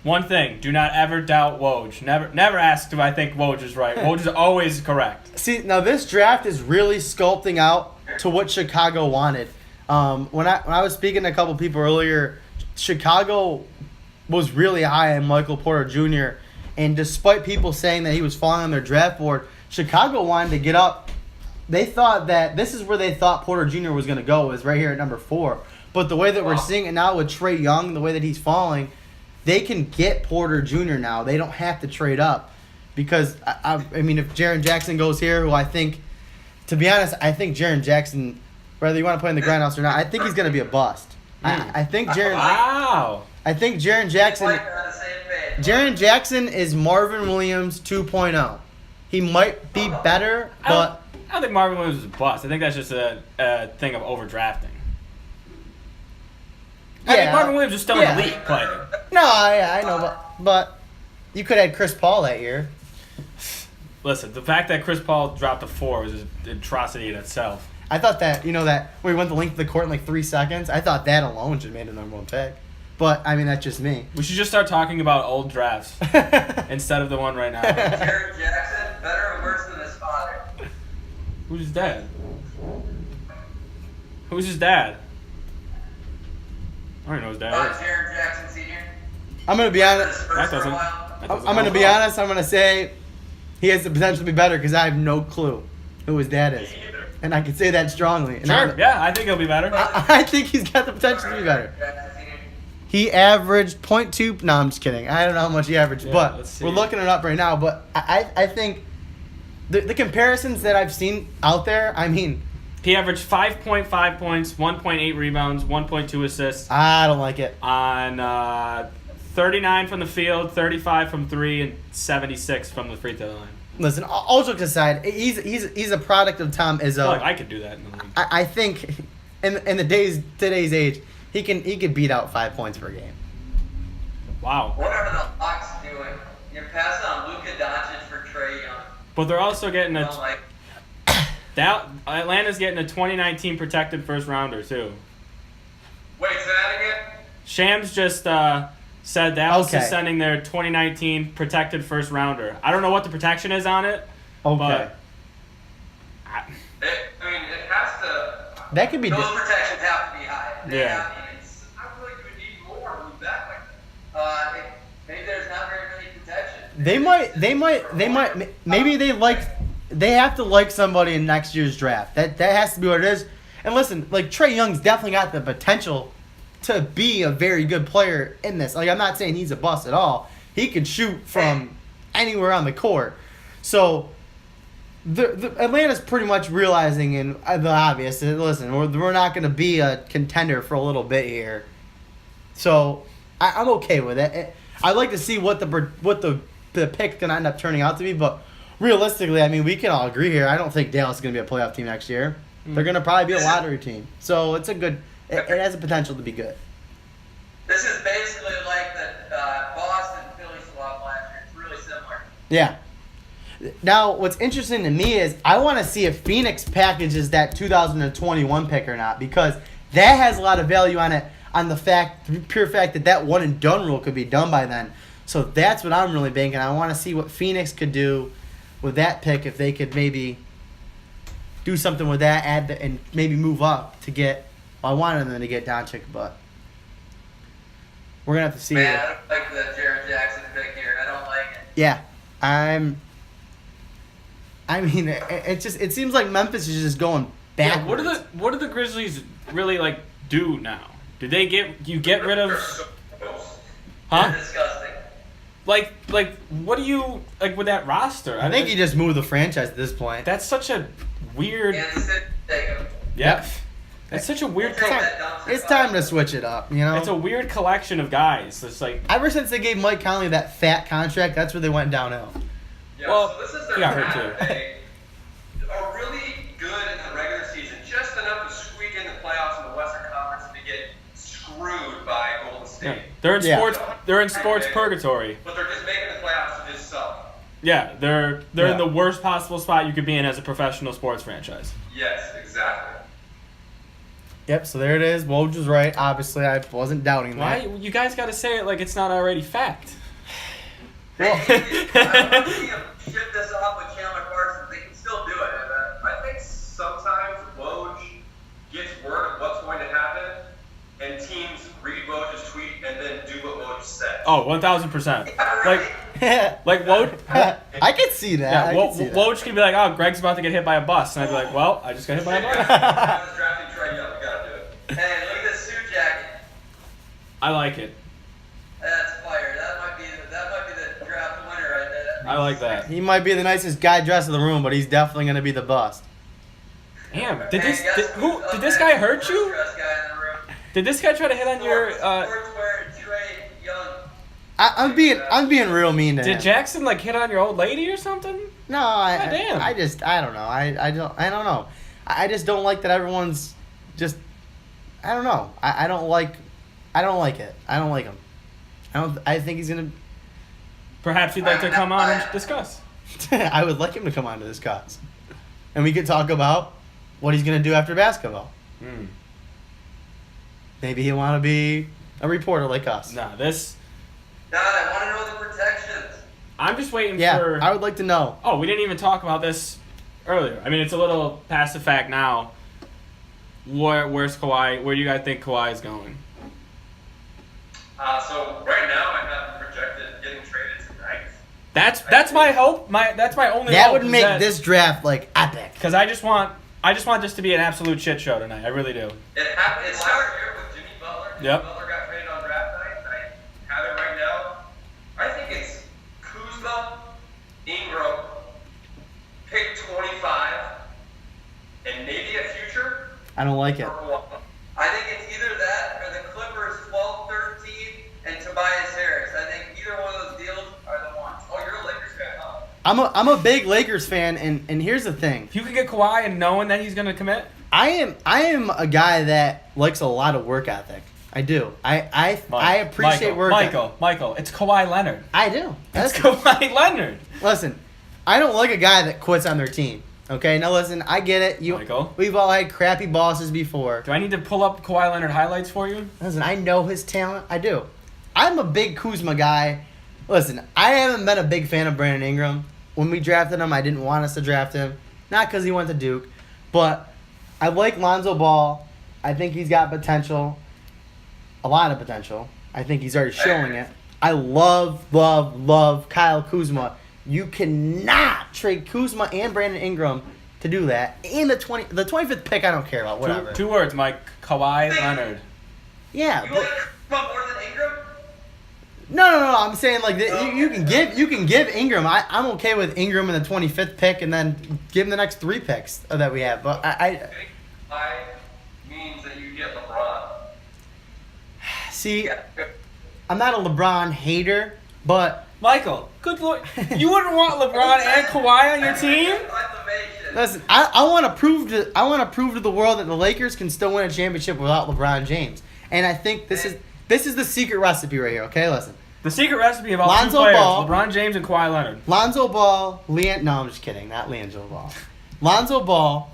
One thing, do not ever doubt Woj. Never ask do I think Woj is right. Woj is always correct. see, now this draft is really sculpting out to what Chicago wanted. When I was speaking to a couple people earlier, Chicago was really high on Michael Porter Jr. And despite people saying that he was falling on their draft board, Chicago wanted to get up. They thought that this is where they thought Porter Jr. was going to go, is right here at number 4. But the way that we're seeing it now with Trae Young, the way that he's falling, they can get Porter Jr. now. They don't have to trade up. Because, I mean, if Jaren Jackson goes here, who I think, to be honest, I think Jaren Jackson, whether you want to play in the grindhouse or not, I think he's going to be a bust. I think Jaren Jackson... Like they're on the same page. Jaren Jackson is Marvin Williams 2.0. He might be better, but I don't think Marvin Williams is a bust. I think that's just a thing of overdrafting. I think Marvin Williams is still an elite player. No, I know, but you could have had Chris Paul that year. Listen, the fact that Chris Paul dropped a 4 was an atrocity in itself. I thought that, that when we went the length of the court in like 3 seconds, I thought that alone should have made a number 1 pick. But, I mean, that's just me. We should just start talking about old drafts instead of the one right now. Jared Jackson, better or worse than his father? Who's his dad? Who's his dad? I don't know who his dad is. Jared Jackson Sr. I'm going to be honest. That doesn't. I'm going to be honest. I'm going to say he has the potential to be better because I have no clue who his dad is. And I can say that strongly. And Sure, yeah, I think he'll be better. I think he's got the potential to be better. He averaged 0.2. No, I'm just kidding. I don't know how much he averaged, Yeah, but let's see. we're looking it up right now. But I think the comparisons that I've seen out there, I mean, He averaged 5.5 points, 1.8 rebounds, 1.2 assists I don't like it. on 39 from the field, 35 from 3, and 76 from the free throw line. Listen, all jokes aside, he's a product of Tom I feel Izzo. like I could do that in the league. I think in today's age, he could beat out 5 points per game. Wow. What are the Hawks doing? You're passing on Luka Doncic for Trae Young. But they're also getting I a don't like. Atlanta's getting a 2019 protected first rounder too. Wait, say that again? Shams just said Dallas Okay. is sending their 2019 protected first rounder. I don't know what the protection is on it. Okay, But It has to. that could be. Those protections have to be high. They Yeah. have to be- I feel like you would need more with that. Maybe there's not very many protections. Maybe they have to like somebody in next year's draft. That has to be what it is. And listen, like Trae Young's definitely got the potential to be a very good player in this. Like I'm not saying he's a bust at all. He can shoot from anywhere on the court. So the Atlanta's pretty much realizing in the obvious. Listen, we're not going to be a contender for a little bit here. So I'm okay with it. I'd like to see what the pick's going to end up turning out to be, but realistically, I mean, we can all agree here. I don't think Dallas is going to be a playoff team next year. They're going to probably be a lottery team. So it's a good. It has the potential to be good. This is basically like the Boston Philly swap last year. It's really similar. Yeah. Now, what's interesting to me is I want to see if Phoenix packages that 2021 pick or not, because that has a lot of value on it, on the pure fact that one and done rule could be done by then. So that's what I'm really banking. I want to see what Phoenix could do with that pick, if they could maybe do something with that, and maybe move up to get. Well, I wanted them to get Doncic, but we're gonna have to see. Man, I don't like the Jared Jackson pick here. I don't like it. Yeah, I mean, it seems like Memphis is just going Yeah, backwards. what do the Grizzlies really like do now? Do they get rid of? They're Huh? disgusting. Like what do you like with that roster? I think you just moved the franchise at this point. That's such a weird. Kansas City, take 'em. Yeah. That's such a weird. Take that dumpster It's time to fire. switch it up, you know? It's a weird collection of guys. It's like Ever since they gave Mike Conley that fat contract, that's where they went downhill. Yeah, Well, so this is their he got hurt path. too. They are really good in the regular season, just enough to squeak in the playoffs in the Western Conference and to get screwed by Golden State. yeah, they're in Yeah. sports. They're in sports purgatory. But they're just making the playoffs to just suck. Yeah, they're Yeah. in the worst possible spot you could be in as a professional sports franchise. Yes, exactly. Yep, so there it is. Woj was right. Obviously, I wasn't doubting Why that. you guys got to say it like it's not already fact? I want to see them ship this off with Chandler Parsons. They can still do it. And, I think sometimes Woj gets word of what's going to happen, and teams read Woj's tweet and then do what Woj said. Oh, 1,000%. Yeah, Like right. like Woj. I could see that. Yeah, I could see that. Woj could be like, oh, Greg's about to get hit by a bus, and I'd be like, well, I just got hit by a bus. I was drafting Trae Young. We gotta do it. Hey, look at this suit jacket. I like it. That's fire. That might be the draft winner right there. I like that. He might be the nicest guy dressed in the room, but he's definitely going to be the bust. Damn, And did guess this who's this up guy next? hurt you? First guy in the room. Did this guy try to hit on your? Sportswear Trae Young. I'm being real mean to him. Did Jackson like hit on your old lady or something? No, God damn. I don't know. I don't know. I just don't like that everyone's just. I don't know. I don't like it. I don't like him. I think he's gonna. Perhaps you'd like to come on and discuss. I would like him to come on to discuss, and we could talk about what he's gonna do after basketball. Hmm. Maybe he'll want to be a reporter like us. Nah, this. Dad, I want to know the protections. I'm just waiting Yeah, for. I would like to know. Oh, we didn't even talk about this earlier. I mean, it's a little past the fact now. Where's Kawhi? Where do you guys think Kawhi is going? So right now I have him projected getting traded tonight. That's my hope. That's my only. That hope would is make that- this draft like epic. Because I just want this to be an absolute shit show tonight. I really do. It happened last year with Jimmy Butler. Jimmy Yep. Butler got traded on draft night. I have it right now. I think it's Kuzma, Ingram, pick 25, and maybe a future I don't like it. for Kawhi. I think it's either that or the Clippers 12, 13, and Tobias Harris. I think either one of those deals are the ones. Oh, you're a Lakers fan, huh? I'm a big Lakers fan, and here's the thing. If you could get Kawhi and knowing that he's gonna commit, I am a guy that likes a lot of work ethic. I do. I appreciate work ethic. Michael, it's Kawhi Leonard. I do. It's Listen, Kawhi Leonard. listen, I don't like a guy that quits on their team. Okay, now listen, I get it. Michael? We've all had crappy bosses before. Do I need to pull up Kawhi Leonard highlights for you? Listen, I know his talent. I do. I'm a big Kuzma guy. Listen, I haven't been a big fan of Brandon Ingram. When we drafted him, I didn't want us to draft him. Not because he went to Duke. But I like Lonzo Ball. I think he's got potential. A lot of potential. I think he's already showing it. I love Kyle Kuzma. You cannot trade Kuzma and Brandon Ingram to do that. And the 25th pick, I don't care about. Whatever. Two words, Mike. Kawhi Leonard. Yeah. You But, like Kuzma more than Ingram? no. I'm saying like you can give Ingram. I'm okay with Ingram in the 25th pick, and then give him the next 3 picks that we have. But I means that you get LeBron. see. I'm not a LeBron hater, but Michael, good lord. You wouldn't want LeBron and Kawhi on your team? listen, I want to prove to the world that the Lakers can still win a championship without LeBron James, and I think this is the secret recipe right here. Okay, listen. The secret recipe of all Lonzo two players, Ball. LeBron James and Kawhi Leonard. Lonzo Ball, no, I'm just kidding. Not Leandro Ball. Lonzo Ball.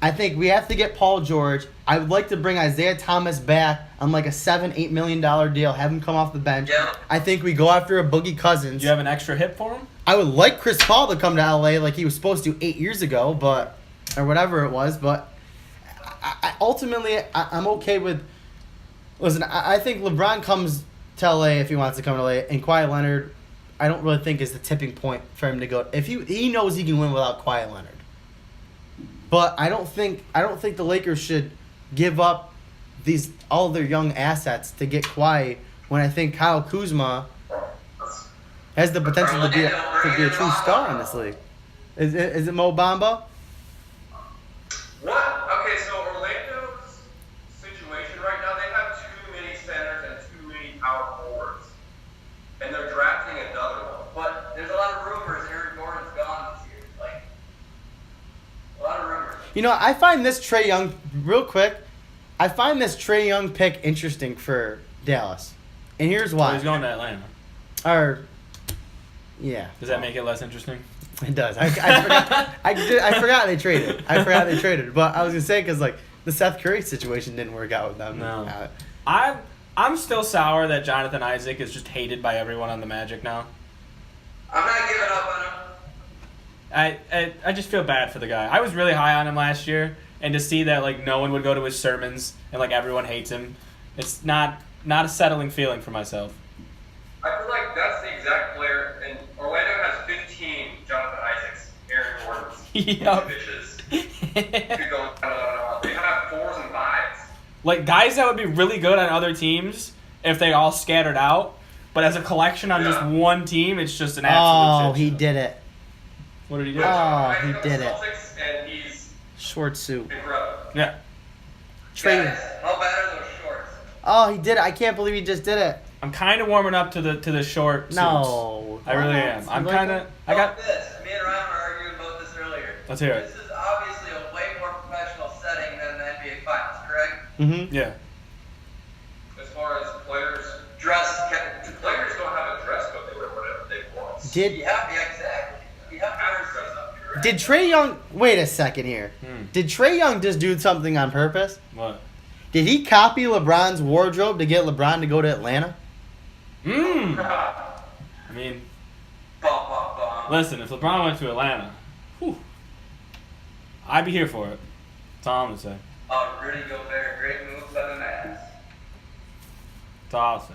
I think we have to get Paul George. I would like to bring Isaiah Thomas back on like a $7-8 million deal. Have him come off the bench. Yeah. I think we go after a Boogie Cousins. Do you have an extra hit for him? I would like Chris Paul to come to LA like he was supposed to 8 years ago, or whatever it was. But ultimately, I'm okay with. Listen, I think LeBron comes to LA if he wants to come to LA, and Kawhi Leonard. I don't really think is the tipping point for him to go. If he knows he can win without Kawhi Leonard. But I don't think the Lakers should give up all their young assets to get Kawhi when I think Kyle Kuzma has the potential to be a true star in this league. Is it Mo Bamba? What? Okay, so Orlando's situation right now, they have too many centers and too many power forwards. And they're drafting another one. But there's a lot of rumors Aaron Gordon's gone this year. Like, a lot of rumors. You know, I find this Trae Young, real quick, I find this Trae Young pick interesting for Dallas. And here's why. Oh, he's going to Atlanta. Yeah. Does that make it less interesting? It does. I forgot. I forgot they traded. But I was gonna say because like the Seth Curry situation didn't work out with them. No. I'm still sour that Jonathan Isaac is just hated by everyone on the Magic now. I'm not giving up on him. I just feel bad for the guy. I was really high on him last year, and to see that like no one would go to his sermons and like everyone hates him, it's not a settling feeling for myself. I feel like that's the exact player, and Orlando has 15 Jonathan Isaacs, Aaron Gordons, Yep. bitches. Could go on. They have 4s and 5s. Like guys that would be really good on other teams if they all scattered out, but as a collection on just one team, it's just an absolute Oh, shit he show. did it. What did he do? Oh, he did it. Celtics, and he's Short suit. incredible. Yeah. Trade. Guys, how bad are those shorts? Oh, he did it. I can't believe he just did it. I'm kind of warming up to the short suits. No. I really am. I'm You like kind of. them? I got. This. Me and Ryan were arguing about this earlier. Let's hear it. This is obviously a way more professional setting than the NBA Finals, correct? Mm-hmm. Yeah. As far as players, players don't have a dress code. They wear whatever they want. Yeah, exactly. You have to wear Dress up, correct? Did Trae Young? Wait a second here. Did Trae Young just do something on purpose? What? Did he copy LeBron's wardrobe to get LeBron to go to Atlanta? I mean, listen, if LeBron went to Atlanta, I'd be here for it. That's all I'm gonna say. Oh, Rudy Gobert, great move by the Mavs. That's all I'll say.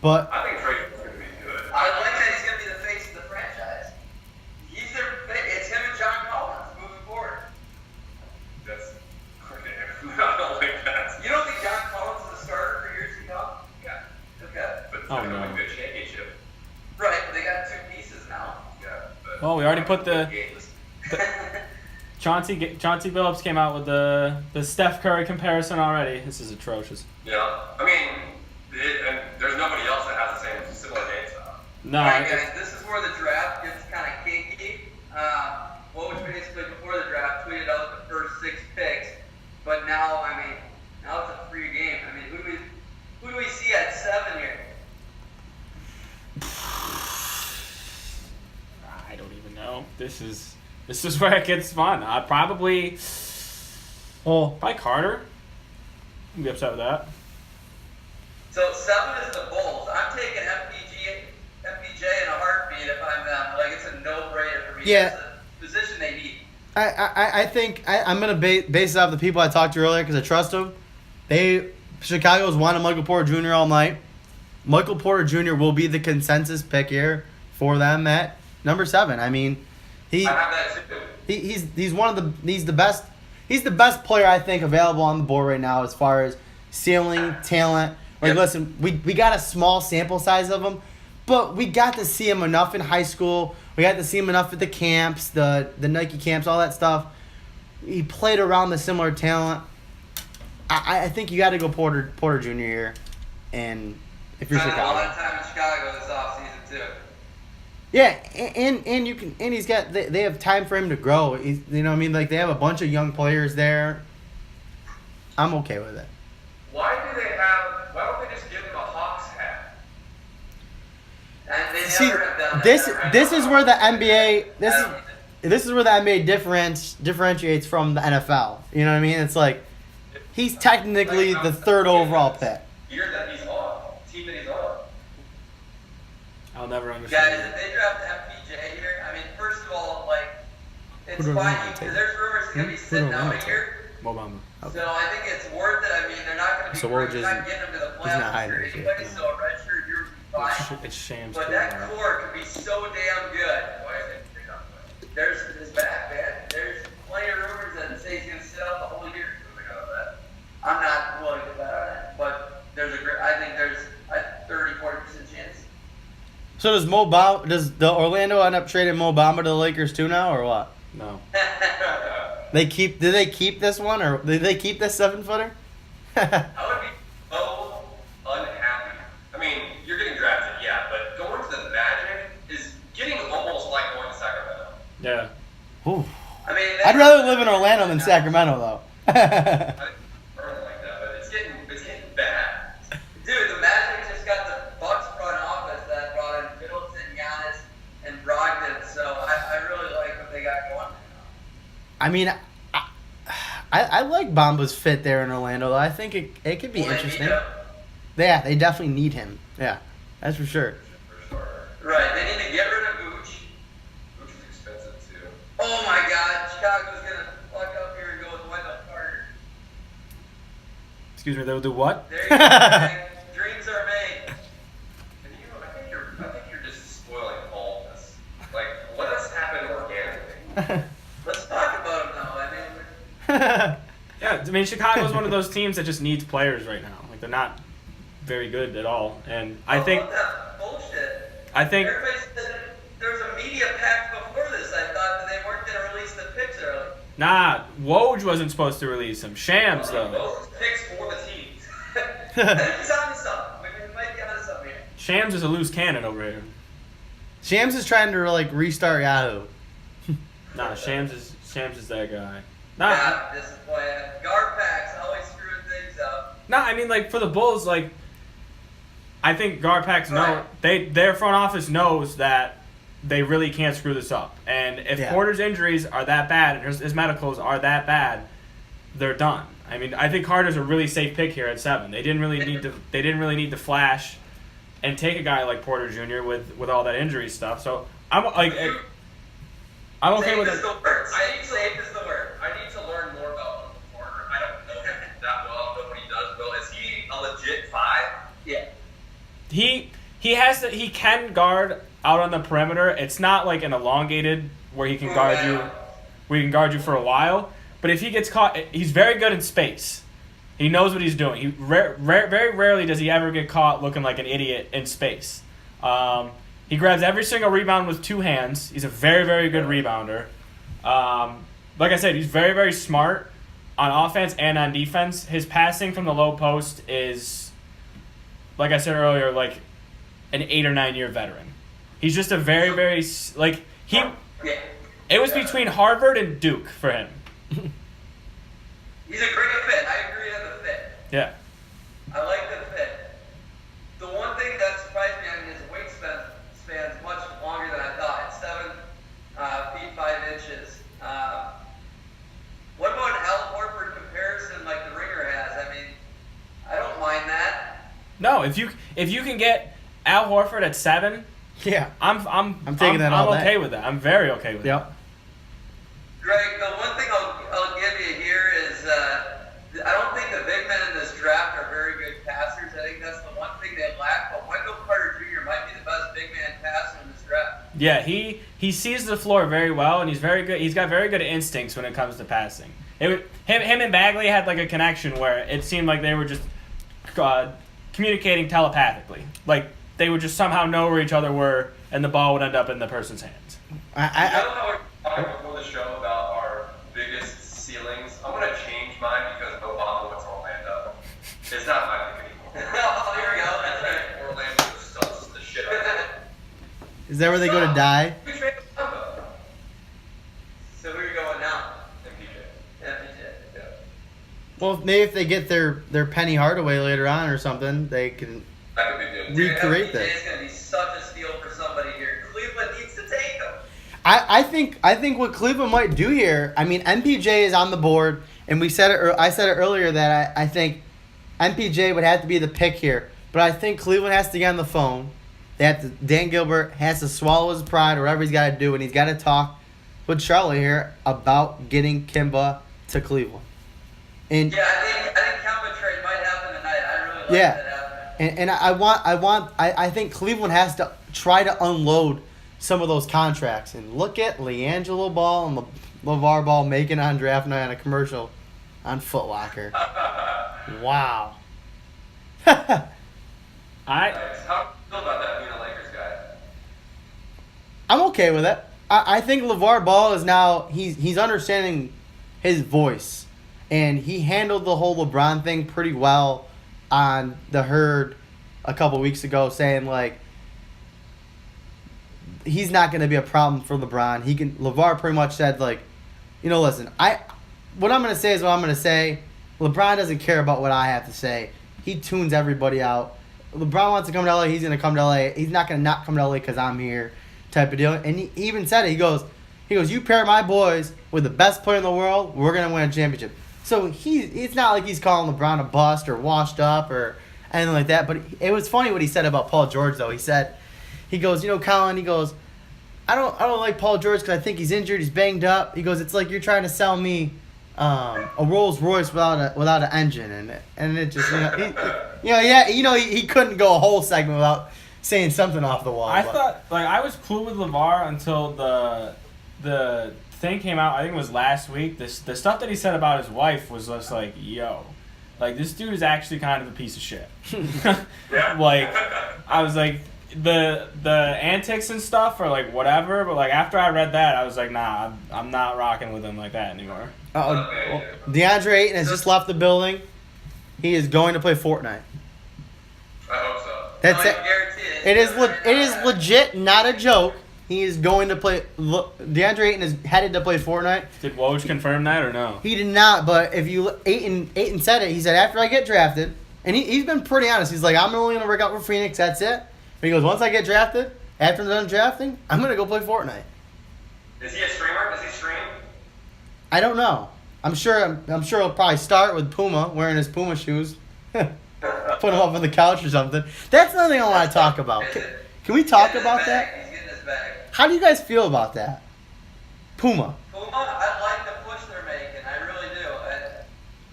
But I think Trey is going to be good. I like that he's going to be the face of the franchise. It's him and John Collins moving forward. That's crazy. I don't like that. You don't think John Collins is a starter for years to come? Yeah. Okay. But it's Oh, not going to no. win a championship. Right, but they got 2 pieces now. Yeah. But Well, we already put the games. Chauncey Billups came out with the Steph Curry comparison already. This is atrocious. Yeah. I mean, and there's nobody else that has the same similar game style. No, Alright, guys, this is where the draft gets kind of kinky. Woj basically before the draft tweeted out the first 6 picks, but now it's a free game. I mean, who do we see at 7 here? I don't even know. This is where it gets fun. Probably Carter. I'd be upset with that. So 7 is the Bulls. I'm taking MPJ in a heartbeat if I'm them. Like, it's a no-brainer for me. Yeah. It's a position they need. I think I'm gonna base it off the people I talked to earlier because I trust them. Chicago's wanted Michael Porter Jr. all night. Michael Porter Jr. will be the consensus pick here for them at number 7. I mean, I have that too. he's the best player I think available on the board right now as far as ceiling talent. Like, listen, we got a small sample size of him, but we got to see him enough in high school. We got to see him enough at the camps, the Nike camps, all that stuff. He played around the similar talent. I think you got to go Porter Jr. here, and if you're Spent a lot Chicago, of time in Chicago this offseason, too. yeah, and you can, and he's got they have time for him to grow. He's, you know what I mean? Like, they have a bunch of young players there. I'm okay with it. Why don't they just give him a Hawks hat? And they See, never have done that. this is where the NBA this is where the NBA differentiates from the NFL. You know what I mean? It's like he's technically the 3rd overall pick. Year that he's on. Team that he's on. I'll never Guys, understand. if they draft MPJ here, I mean, first of all, like, it's Put it on fine. the table. There's rumors he's going to be sitting out a year. Mo Bamba. So I think it's worth it. I mean, they're not going to be So not Woj getting him to the not hiding or it, anyway, yeah. so a redshirt year would be fine. It's Shams. But too, that man. core could be so damn good. There's his back, man. There's plenty of rumors that say he's gonna sit out the whole year. I'm not willing to bet on that, but I think there's a 30-40% chance. So does the Orlando end up trading Mo Bamba to the Lakers too now, or what? No. Did they keep this one, or did they keep this 7-footer? I would be so unhappy. I mean, you're getting drafted, yeah, but going to the Magic is getting almost like going to Sacramento. Yeah. Ooh. I mean, I'd rather live in Orlando than Sacramento, though. I didn't burn like that, but it's getting bad. dude, the Magic just got the Bucks front office that brought in Middleton, Giannis, and Brogdon, so I really like what they got going. I mean, I like Bamba's fit there in Orlando, though. I think it could be Well, they interesting. need him. Yeah, they definitely need him. Yeah, that's for sure. For sure. Right, they need to get rid of Vooch. Which is expensive, too. Oh my God, Chicago's gonna fuck up here and go with Wendell Carter. Excuse me, they'll do what? There you go, man. Dreams are made. And I think you're just spoiling all of this. Like, let us happen organically. Let's talk about him now. I mean, Yeah, I mean, Chicago's one of those teams that just needs players right now. Like, they're not very good at all. And I think, what that bullshit. I think, Everybody said there was a media pack before this. I thought that they weren't gonna release the picks early. nah, Woj wasn't supposed to release him. Shams, though. Those picks for the teams. I think he's on to something. We might be on to something here. Shams is a loose cannon over here. Shams is trying to like restart Yahoo. Nah, Shams is that guy. Nah, Yeah, I'm disappointed. Guard packs always screwing things up. nah, I mean, like, for the Bulls, like, I think Garpax know, their front office knows that they really can't screw this up. And if Yeah. Porter's injuries are that bad and his medicals are that bad, they're done. I mean, I think Carter's a really safe pick here at 7. They didn't really need to flash and take a guy like Porter Jr. with all that injury stuff. So I'm like, I'm okay with Safe it. is the word. Safe is the word. I need to learn more about Wendell Carter. I don't know him that well, but when he does well, is he a legit 5? Yeah. He can guard out on the perimeter. It's not like an elongated where he can guard you for a while. But if he gets caught, he's very good in space. He knows what he's doing. Very rarely does he ever get caught looking like an idiot in space. He grabs every single rebound with 2 hands. He's a very, very good rebounder. Like I said, he's very, very smart on offense and on defense. His passing from the low post is, like I said earlier, like an 8 or 9 year veteran. He's just a very, very It was between Harvard and Duke for him. He's a great fit. I agree on the fit. Yeah. I like the fit. The one thing that surprised me, I mean, his wingspan's much longer than I thought. It's 7 feet 5 inches. What about an Al Horford comparison like the Ringer has? I mean, I don't mind that. No, if you can get Al Horford at 7, Yeah. I'm taking that all I'm okay day. with that. I'm very okay with that. Yep. Greg, the one thing I'll give you here is I don't think the big men in this draft are very good passers. I think that's the one thing they lack. But Wendell Carter Jr. might be the best big man passer in this draft. Yeah, he sees the floor very well, and he's very good. He's got very good instincts when it comes to passing. Him and Bagley had like a connection where it seemed like they were just communicating telepathically. Like they would just somehow know where each other were, and the ball would end up in the person's hands. You know how we talked before the show about our biggest ceilings? I'm going to change mine because Obama went to Orlando. It's not my pick anymore. Oh, here we go. That's right. Orlando sucks the shit out of it. Is that where they go to die? Who traded Obama? So who are you going now? MPJ. MPJ. Yeah. Well, maybe if they get their Penny Hardaway later on or something, they can That could be good. Dude, recreate MPJ that. is going to be such a steal for somebody here. Cleveland needs to take him. I think what Cleveland might do here. I mean, MPJ is on the board, and I said it earlier that I think MPJ would have to be the pick here. But I think Cleveland has to get on the phone. Dan Gilbert has to swallow his pride, or whatever he's got to do, and he's got to talk with Charlotte here about getting Kimba to Cleveland. And Yeah, I think Kemba trade might happen tonight. I really like Yeah. that happening. And I think Cleveland has to try to unload some of those contracts. And look at LeAngelo Ball and LeVar Ball making on draft night on a commercial on Foot Locker. Wow. How do you feel about that being a Lakers guy? I'm okay with it. I think LeVar Ball is now he's understanding his voice, and he handled the whole LeBron thing pretty well on the Herd a couple weeks ago, saying like he's not going to be a problem for LeBron. LeVar pretty much said like, listen, what I'm going to say is what I'm going to say. LeBron doesn't care about what I have to say. He tunes everybody out. LeBron wants to come to LA. He's going to come to LA. He's not going to not come to LA because I'm here, type of deal. And he even said it. He goes, you pair my boys with the best player in the world, we're going to win a championship. So it's not like he's calling LeBron a bust or washed up or anything like that. But it was funny what he said about Paul George, though. He goes, Colin, I don't like Paul George because I think he's injured. He's banged up. He goes, it's like you're trying to sell me a Rolls Royce without an engine, and it just he couldn't go a whole segment without saying something off the wall. I thought I was cool with LeVar until the thing came out. I think it was last week. The stuff that he said about his wife was just like, yo, like this dude is actually kind of a piece of shit. Like I was like the antics and stuff are like whatever, but like after I read that, I was like, nah, I'm not rocking with him like that anymore. DeAndre Ayton has just left the building. He is going to play Fortnite. I hope so. That's it. It is legit, not a joke. He is going to play. DeAndre Ayton is headed to play Fortnite. Did Woj confirm that or no? He did not, but if you Ayton said it. He said after I get drafted, and he's been pretty honest. He's like, I'm only going to work out for Phoenix. That's it. But he goes, once I get drafted, after I'm done drafting, I'm going to go play Fortnite. Is he a streamer? Does he stream? I don't know. I'm sure he'll probably start with Puma, wearing his Puma shoes. Put him up on the couch or something. That's another thing I want to talk about. Can we talk about that? He's getting his bag. How do you guys feel about that? Puma. Puma, I like the push they're making. I really do.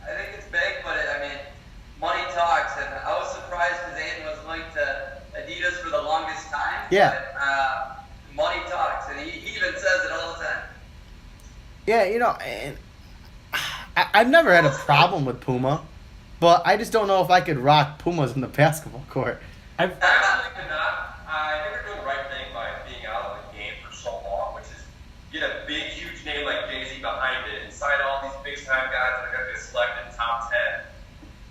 I think it's big, but money talks. And I was surprised because Aiden was linked to Adidas for the longest time. Yeah. But, money talks, and he even says it all the time. Yeah, and I've never had a problem with Puma, but I just don't know if I could rock Pumas in the basketball court. I think they're doing the right thing by being out of the game for so long, which is get a big, huge name like Jay-Z behind it and sign all these big-time guys that are going to get selected in top 10.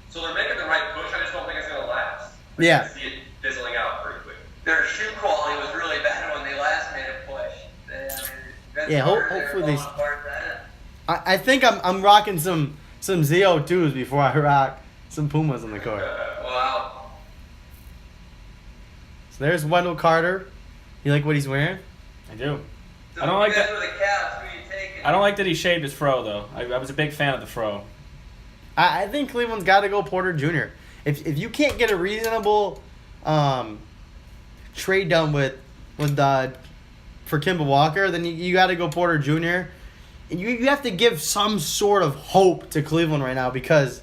So they're making the right push. I just don't think it's going to last. Yeah. I see it fizzling out pretty quick. Their shoe quality was really bad when they last made a push. Hopefully they. I think I'm rocking some ZO2s before I rock some Pumas on the court. Wow. So there's Wendell Carter. You like what he's wearing? I do. So I don't like that. For the Cavs, who you taking? I don't like that he shaved his fro though. I was a big fan of the fro. I think Cleveland's got to go Porter Jr. If you can't get a reasonable trade done with for Kemba Walker, then you got to go Porter Jr. And you have to give some sort of hope to Cleveland right now because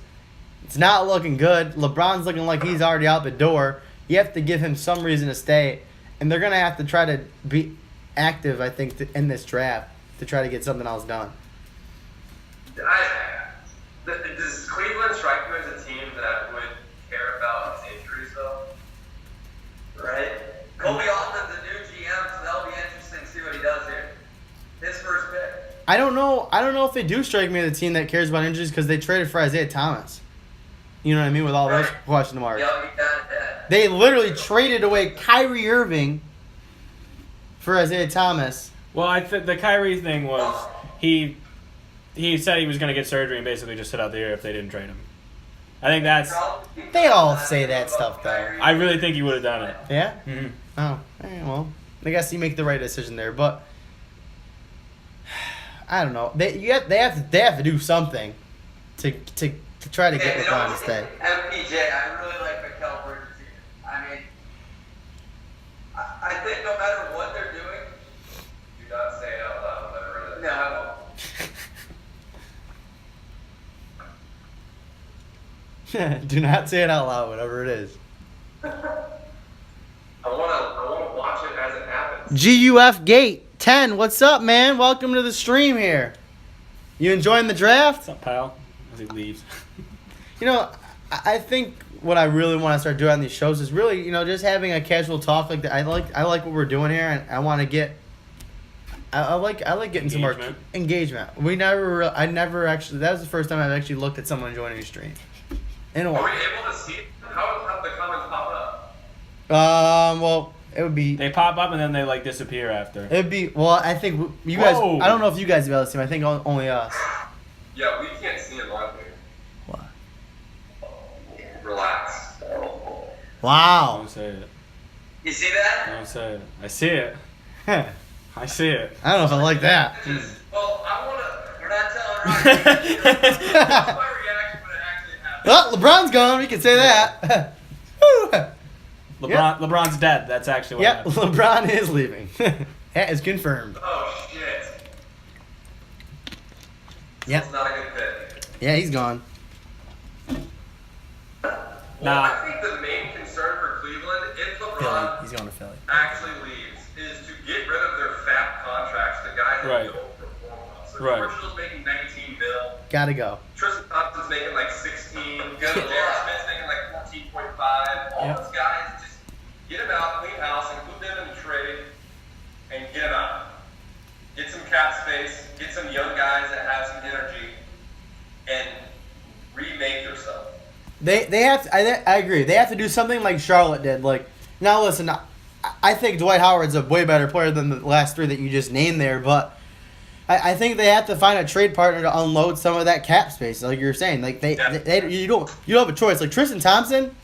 it's not looking good. LeBron's looking like he's already out the door. You have to give him some reason to stay, and they're gonna have to try to be active, I think, in this draft to try to get something else done. Does Cleveland strike you as a team that would care about his injuries, though? Right. Kobe Altman's the new GM, so that'll be interesting to see what he does here. His first pick. I don't know if they do strike me as a team that cares about injuries because they traded for Isaiah Thomas. You know what I mean? With all those question marks. Yep, you got that. They literally traded away Kyrie Irving for Isaiah Thomas. Well, the Kyrie thing was he said he was going to get surgery and basically just sit out the year if they didn't trade him. I think that's. They all say that stuff, though. I really think he would have done it. Yeah? Mm-hmm. Oh, well, I guess you make the right decision there, but I don't know. They have to do something to try to get LeBron to stay. MPJ, I really like Mikal Bridges here. I mean, I think no matter what they're doing. Do not say it out loud, whatever it is. No, I won't. Do not say it out loud, whatever it is. I wanna watch it as it happens. GUF Gate 10, what's up, man? Welcome to the stream here. You enjoying the draft? What's up, pal? As he leaves. You know, I think what I really want to start doing on these shows is really, you know, just having a casual talk like that. I like what we're doing here, and I want to get. I like getting some more engagement. I never actually. That was the first time I've actually looked at someone joining a stream. In a Are we while. able to see it? How have the comments pop up? Well, it would be. They pop up and then they like disappear after. It'd be. Well, I think you guys. Whoa. I don't know if you guys have able to see them. I think only us. Yeah, we can't see it on here. What? Relax. Wow. Don't say it. You see that? Don't say it. I see it. I I see it. don't know if I like that. Well, I want to. We're not telling Ryan. That's my reaction when it actually happens. Well, LeBron's gone. We can say that. Woo. LeBron's dead. That's actually what Yep, happened. LeBron is leaving. That is confirmed. Oh shit. Yep. It's not a good fit. Yeah, he's gone. Well, Nah. I think the main concern for Cleveland, if Philly. LeBron He's going to Philly. actually leaves, is to get rid of their fat contracts, the guys that Right. don't perform well. So Right. Marshall's making 19 mil. Gotta go. Tristan Thompson's making like 16. Good J.R. luck. Smith's making like 14.5. All Yep. those guys, just get them out, clean house, include them in the trade, and get them out. Get some cap space, get some young guys that have some energy, and remake yourself. They have to, I agree. They have to do something like Charlotte did. Like, now listen, I think Dwight Howard's a way better player than the last three that you just named there, but I think they have to find a trade partner to unload some of that cap space, like you're saying. Like you don't have a choice. Like Tristan Thompson,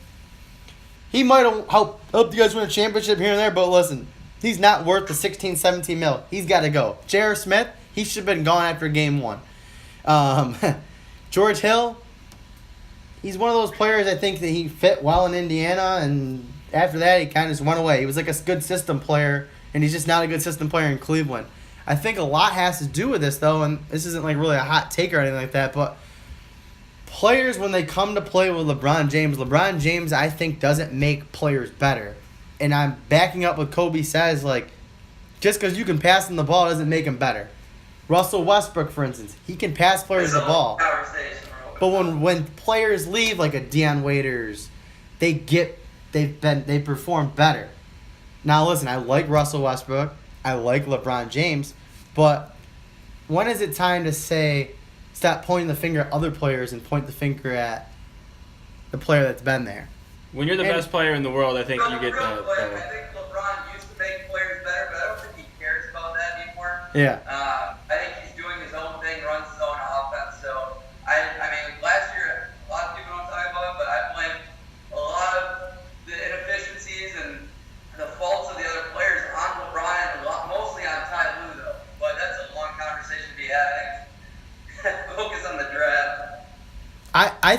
he might have helped you guys win a championship here and there, but listen, he's not worth the 16, 17 mil. He's got to go. J.R. Smith, he should have been gone after game one. George Hill, he's one of those players I think that he fit well in Indiana, and after that he kind of just went away. He was like a good system player, and he's just not a good system player in Cleveland. I think a lot has to do with this, though, and this isn't like really a hot take or anything like that, but players, when they come to play with LeBron James, I think, doesn't make players better. And I'm backing up what Kobe says, like, just because you can pass him the ball doesn't make him better. Russell Westbrook, for instance, he can pass players the ball. But when players leave, like a Deion Waiters, they perform better. Now listen, I like Russell Westbrook, I like LeBron James, but when is it time to say stop pointing the finger at other players and point the finger at the player that's been there? When you're the best player in the world, I think you get I the think LeBron used to make players better, but I don't think he cares about that anymore. Yeah. I think he's doing his own thing, runs his own offense. So, I mean, last year, a lot of people don't talk about it, but I blame a lot of the inefficiencies and the faults of the other players on LeBron and mostly on Ty Lue, though. But that's a long conversation to be had. Focus on the draft. I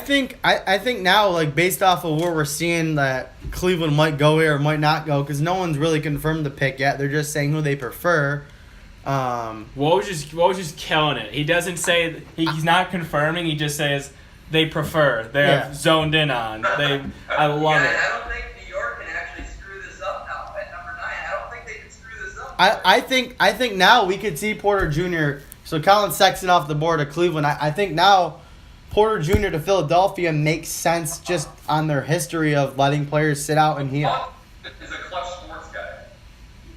think now, like, based off of where we're seeing that Cleveland might go here or might not go, because no one's really confirmed the pick yet. They're just saying who they prefer. Woj is killing it. He doesn't say he's not confirming. He just says they prefer. They're zoned in on. I love it. I don't think New York can actually screw this up now at number 9. I don't think they can screw this up. I think now we could see Porter Jr. So Colin Sexton off the board of Cleveland. I think now Porter Jr. to Philadelphia makes sense just on their history of letting players sit out and heal. Is a clutch sports guy.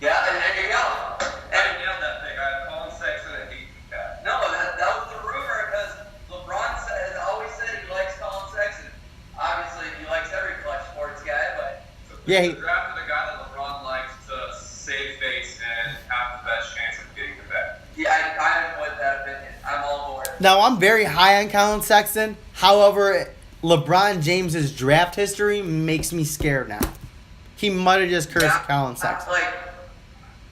Yeah, and there you go. I nailed that thing. I had Colin Sexton at 18 cat. No, that was the rumor because LeBron has always said he likes Colin Sexton. Obviously, he likes every clutch sports guy, but Yeah, He drafted a guy that LeBron likes to save face and have the best chance of getting the bet. yeah, I'm with that opinion. I'm all for it. Now I'm very high on Colin Sexton. However, LeBron James's draft history makes me scared now. He might have just cursed Colin Sexton.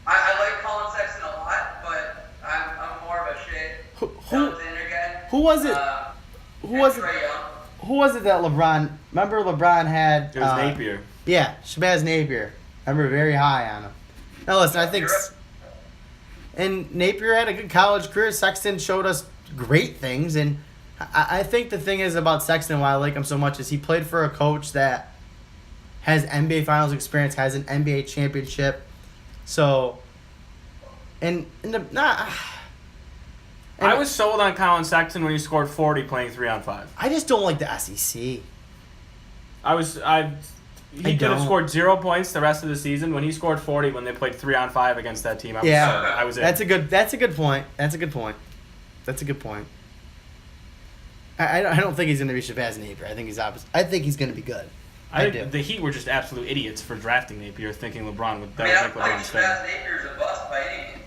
I like Colin Sexton a lot, but I'm more of a Shea Alexander guy. Who was it? Who was it? Trae Young. Who was it that LeBron? Remember LeBron had? It was Napier. Yeah, Shabazz Napier. Remember, very high on him. Now listen, I think, and Napier had a good college career. Sexton showed us great things, and I think the thing is about Sexton, why I like him so much, is he played for a coach that has NBA Finals experience, has an NBA championship. So, I was sold on Colin Sexton when he scored 40 playing 3-on-5. I just don't like the SEC. He could have scored 0 points the rest of the season. When he scored 40 when they played 3-on-5 against that team, I was in. That's a good point. I don't think he's going to be Shabazz Napier. I think he's opposite. I think he's going to be good. I do. The Heat were just absolute idiots for drafting Napier, thinking LeBron would. I don't think Shabazz Napier's a bust by any means.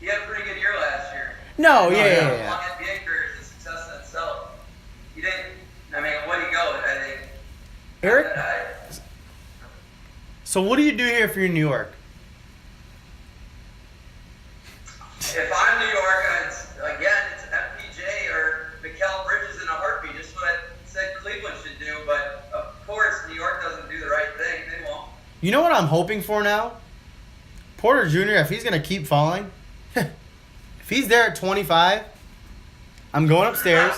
He had a pretty good year last year. No, Long yeah. NBA career is a success in itself. He didn't. I mean, what do you go? I think. Eric. So what do you do here if you're in New York? If I'm New York, it's MPJ or Mikal Bridges in a heartbeat. Just what I said Cleveland should do. But of course, New York doesn't do the right thing. They won't. You know what I'm hoping for now? Porter Jr., if he's going to keep falling, if he's there at 25, I'm going upstairs.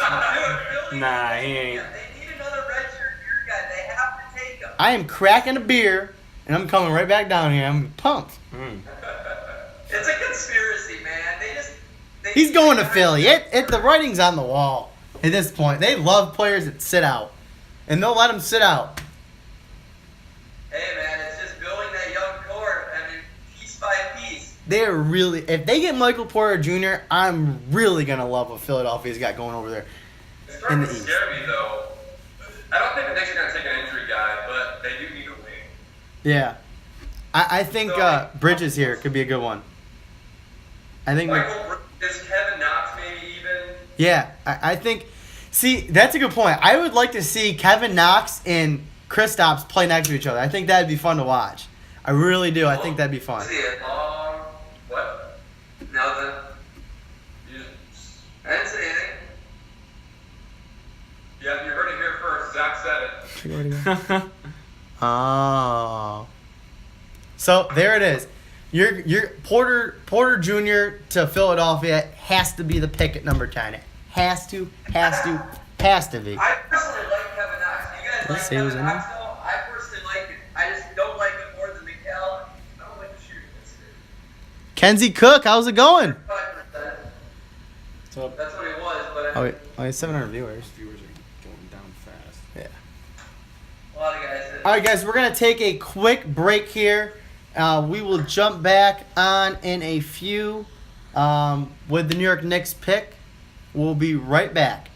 Nah, he ain't. They need another redshirt year guy. They have to take him. I am cracking a beer, and I'm coming right back down here. I'm pumped. It's a conspiracy, man. He's going to Philly. The writing's on the wall at this point. They love players that sit out, and they'll let him sit out. Hey, man, it's just building that young core. I mean, piece by piece. They're really, if they get Michael Porter Jr., I'm really gonna love what Philadelphia's got going over there. It's starting to scare me though. I don't think the Knicks are gonna take an injury guy, but they do need a wing. Yeah, I think Bridges here could be a good one. I think Michael Bridges, Kevin Knox, maybe even. Yeah, I think. See, that's a good point. I would like to see Kevin Knox and Kristaps play next to each other. I think that'd be fun to watch. I really do. I think that'd be fun. See it. What? Nothing. I didn't say anything. Yeah, you heard it here first. Zach said it. Oh. So there it is. Your Porter Jr. to Philadelphia has to be the pick at number 10. It has to be. I personally like Kevin Knox. You guys like Kevin Knox, though? I personally like it. I just don't like it more than Mikal. I don't like the shooting. Kenzie Cook, how's it going? 5%. So That's what it was, but Oh, wait, 700 viewers. viewers are going down fast. Yeah. a lot of guys did. All right, guys, we're going to take a quick break here. We will jump back on in a few with the New York Knicks pick. We'll be right back.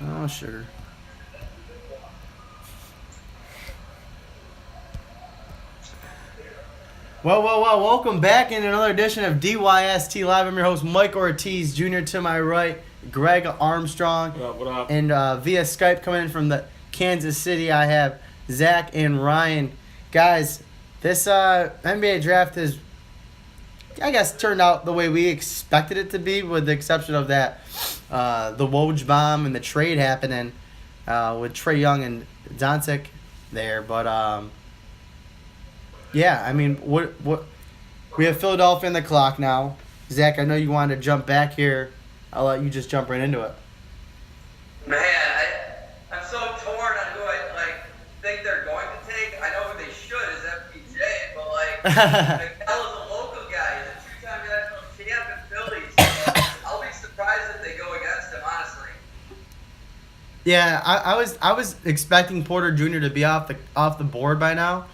Oh, sugar. Well, welcome back in another edition of DYST Live. I'm your host, Mike Ortiz, Jr. To my right, Greg Armstrong. What up? And via Skype coming in from the Kansas City, I have Zach and Ryan. Guys, this NBA draft has, I guess, turned out the way we expected it to be, with the exception of that the Woj bomb and the trade happening with Trae Young and Doncic there. But yeah, I mean, what we have Philadelphia in the clock now. Zach, I know you wanted to jump back here. I'll let you just jump right into it. Man, I'm so torn on who I think they're going to take. I know who they should is FPJ, but Miguel is a local guy. He's a two-time national champ in Philly. So I'll be surprised if they go against him, honestly. Yeah, I was expecting Porter Jr. to be off the board by now,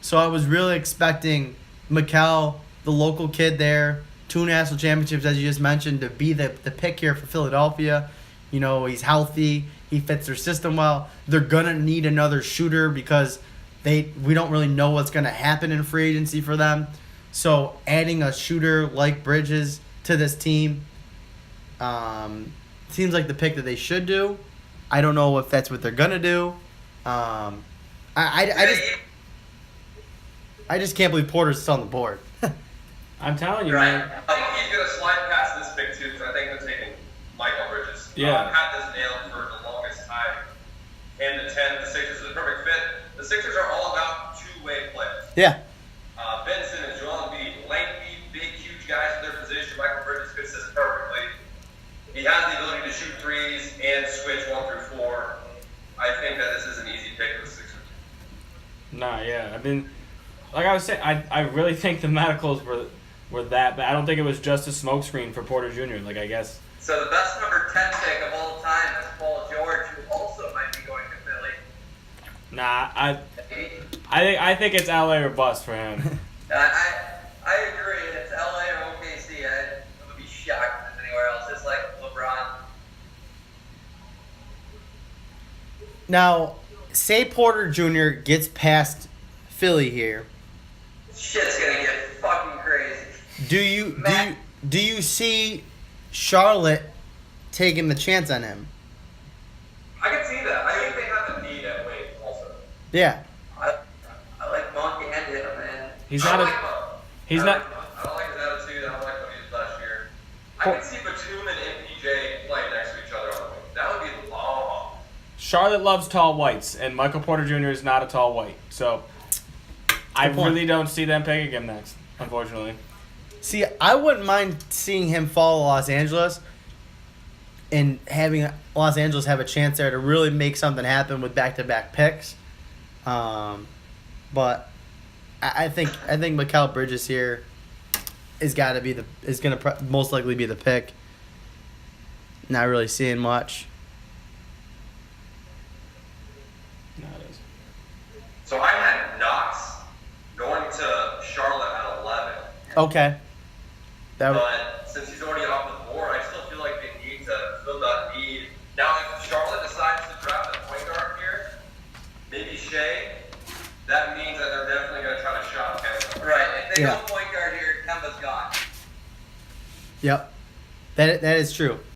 so I was really expecting Mikal, the local kid there, 2 national championships as you just mentioned, to be the pick here for Philadelphia. You know, he's healthy, he fits their system well. They're gonna need another shooter because we don't really know what's gonna happen in free agency for them. So adding a shooter like Bridges to this team seems like the pick that they should do. I don't know if that's what they're gonna do. I just can't believe Porter's still on the board. I'm telling you, Right. man. I think he's going to slide past this pick, too, because I think they're taking Michael Bridges. Yeah. I've had this nailed for the longest time. And the 10, the Sixers are the perfect fit. The Sixers are all about two-way players. Yeah. Ben Simmons, Joel Embiid, lengthy, big, huge guys in their position. Michael Bridges fits this perfectly. He has the ability to shoot threes and switch 1 through 4. I think that this is an easy pick for the Sixers. Nah, yeah. I mean, like I was saying, I really think the medicals were that bad. I don't think it was just a smokescreen for Porter Jr. Like, I guess. So the best number 10 pick of all time is Paul George, who also might be going to Philly. Nah, I think it's LA or bust for him. I agree. It's LA or OKC. I would be shocked if it's anywhere else. It's like LeBron. Now, say Porter Jr. gets past Philly here. Shit's gonna get fucking crazy. Do you see Charlotte taking the chance on him? I can see that. I think they have a need at weight also. Yeah. I like Monk and him, man. He's I not don't a. like Monk. He's I not. like Monk. I don't like his attitude. I don't like what he did last year. I can see Batum and MPJ playing next to each other on the wing. That would be long. Charlotte loves tall whites, and Michael Porter Jr. is not a tall white. So I Good point. really don't see them picking him next, unfortunately. See, I wouldn't mind seeing him follow Los Angeles and having Los Angeles have a chance there to really make something happen with back-to-back picks. But I think Mikal Bridges here is gonna most likely be the pick. Not really seeing much. No, it is. So I had Knox going to Charlotte at 11. Okay. But since he's already off the board, I still feel like they need to fill that need. Now, if Charlotte decides to draft a point guard here, maybe Shea, that means that they're definitely going to try to shop Kemba. Right. If they Yeah. go point guard here, Kemba's gone. Yep. That is true.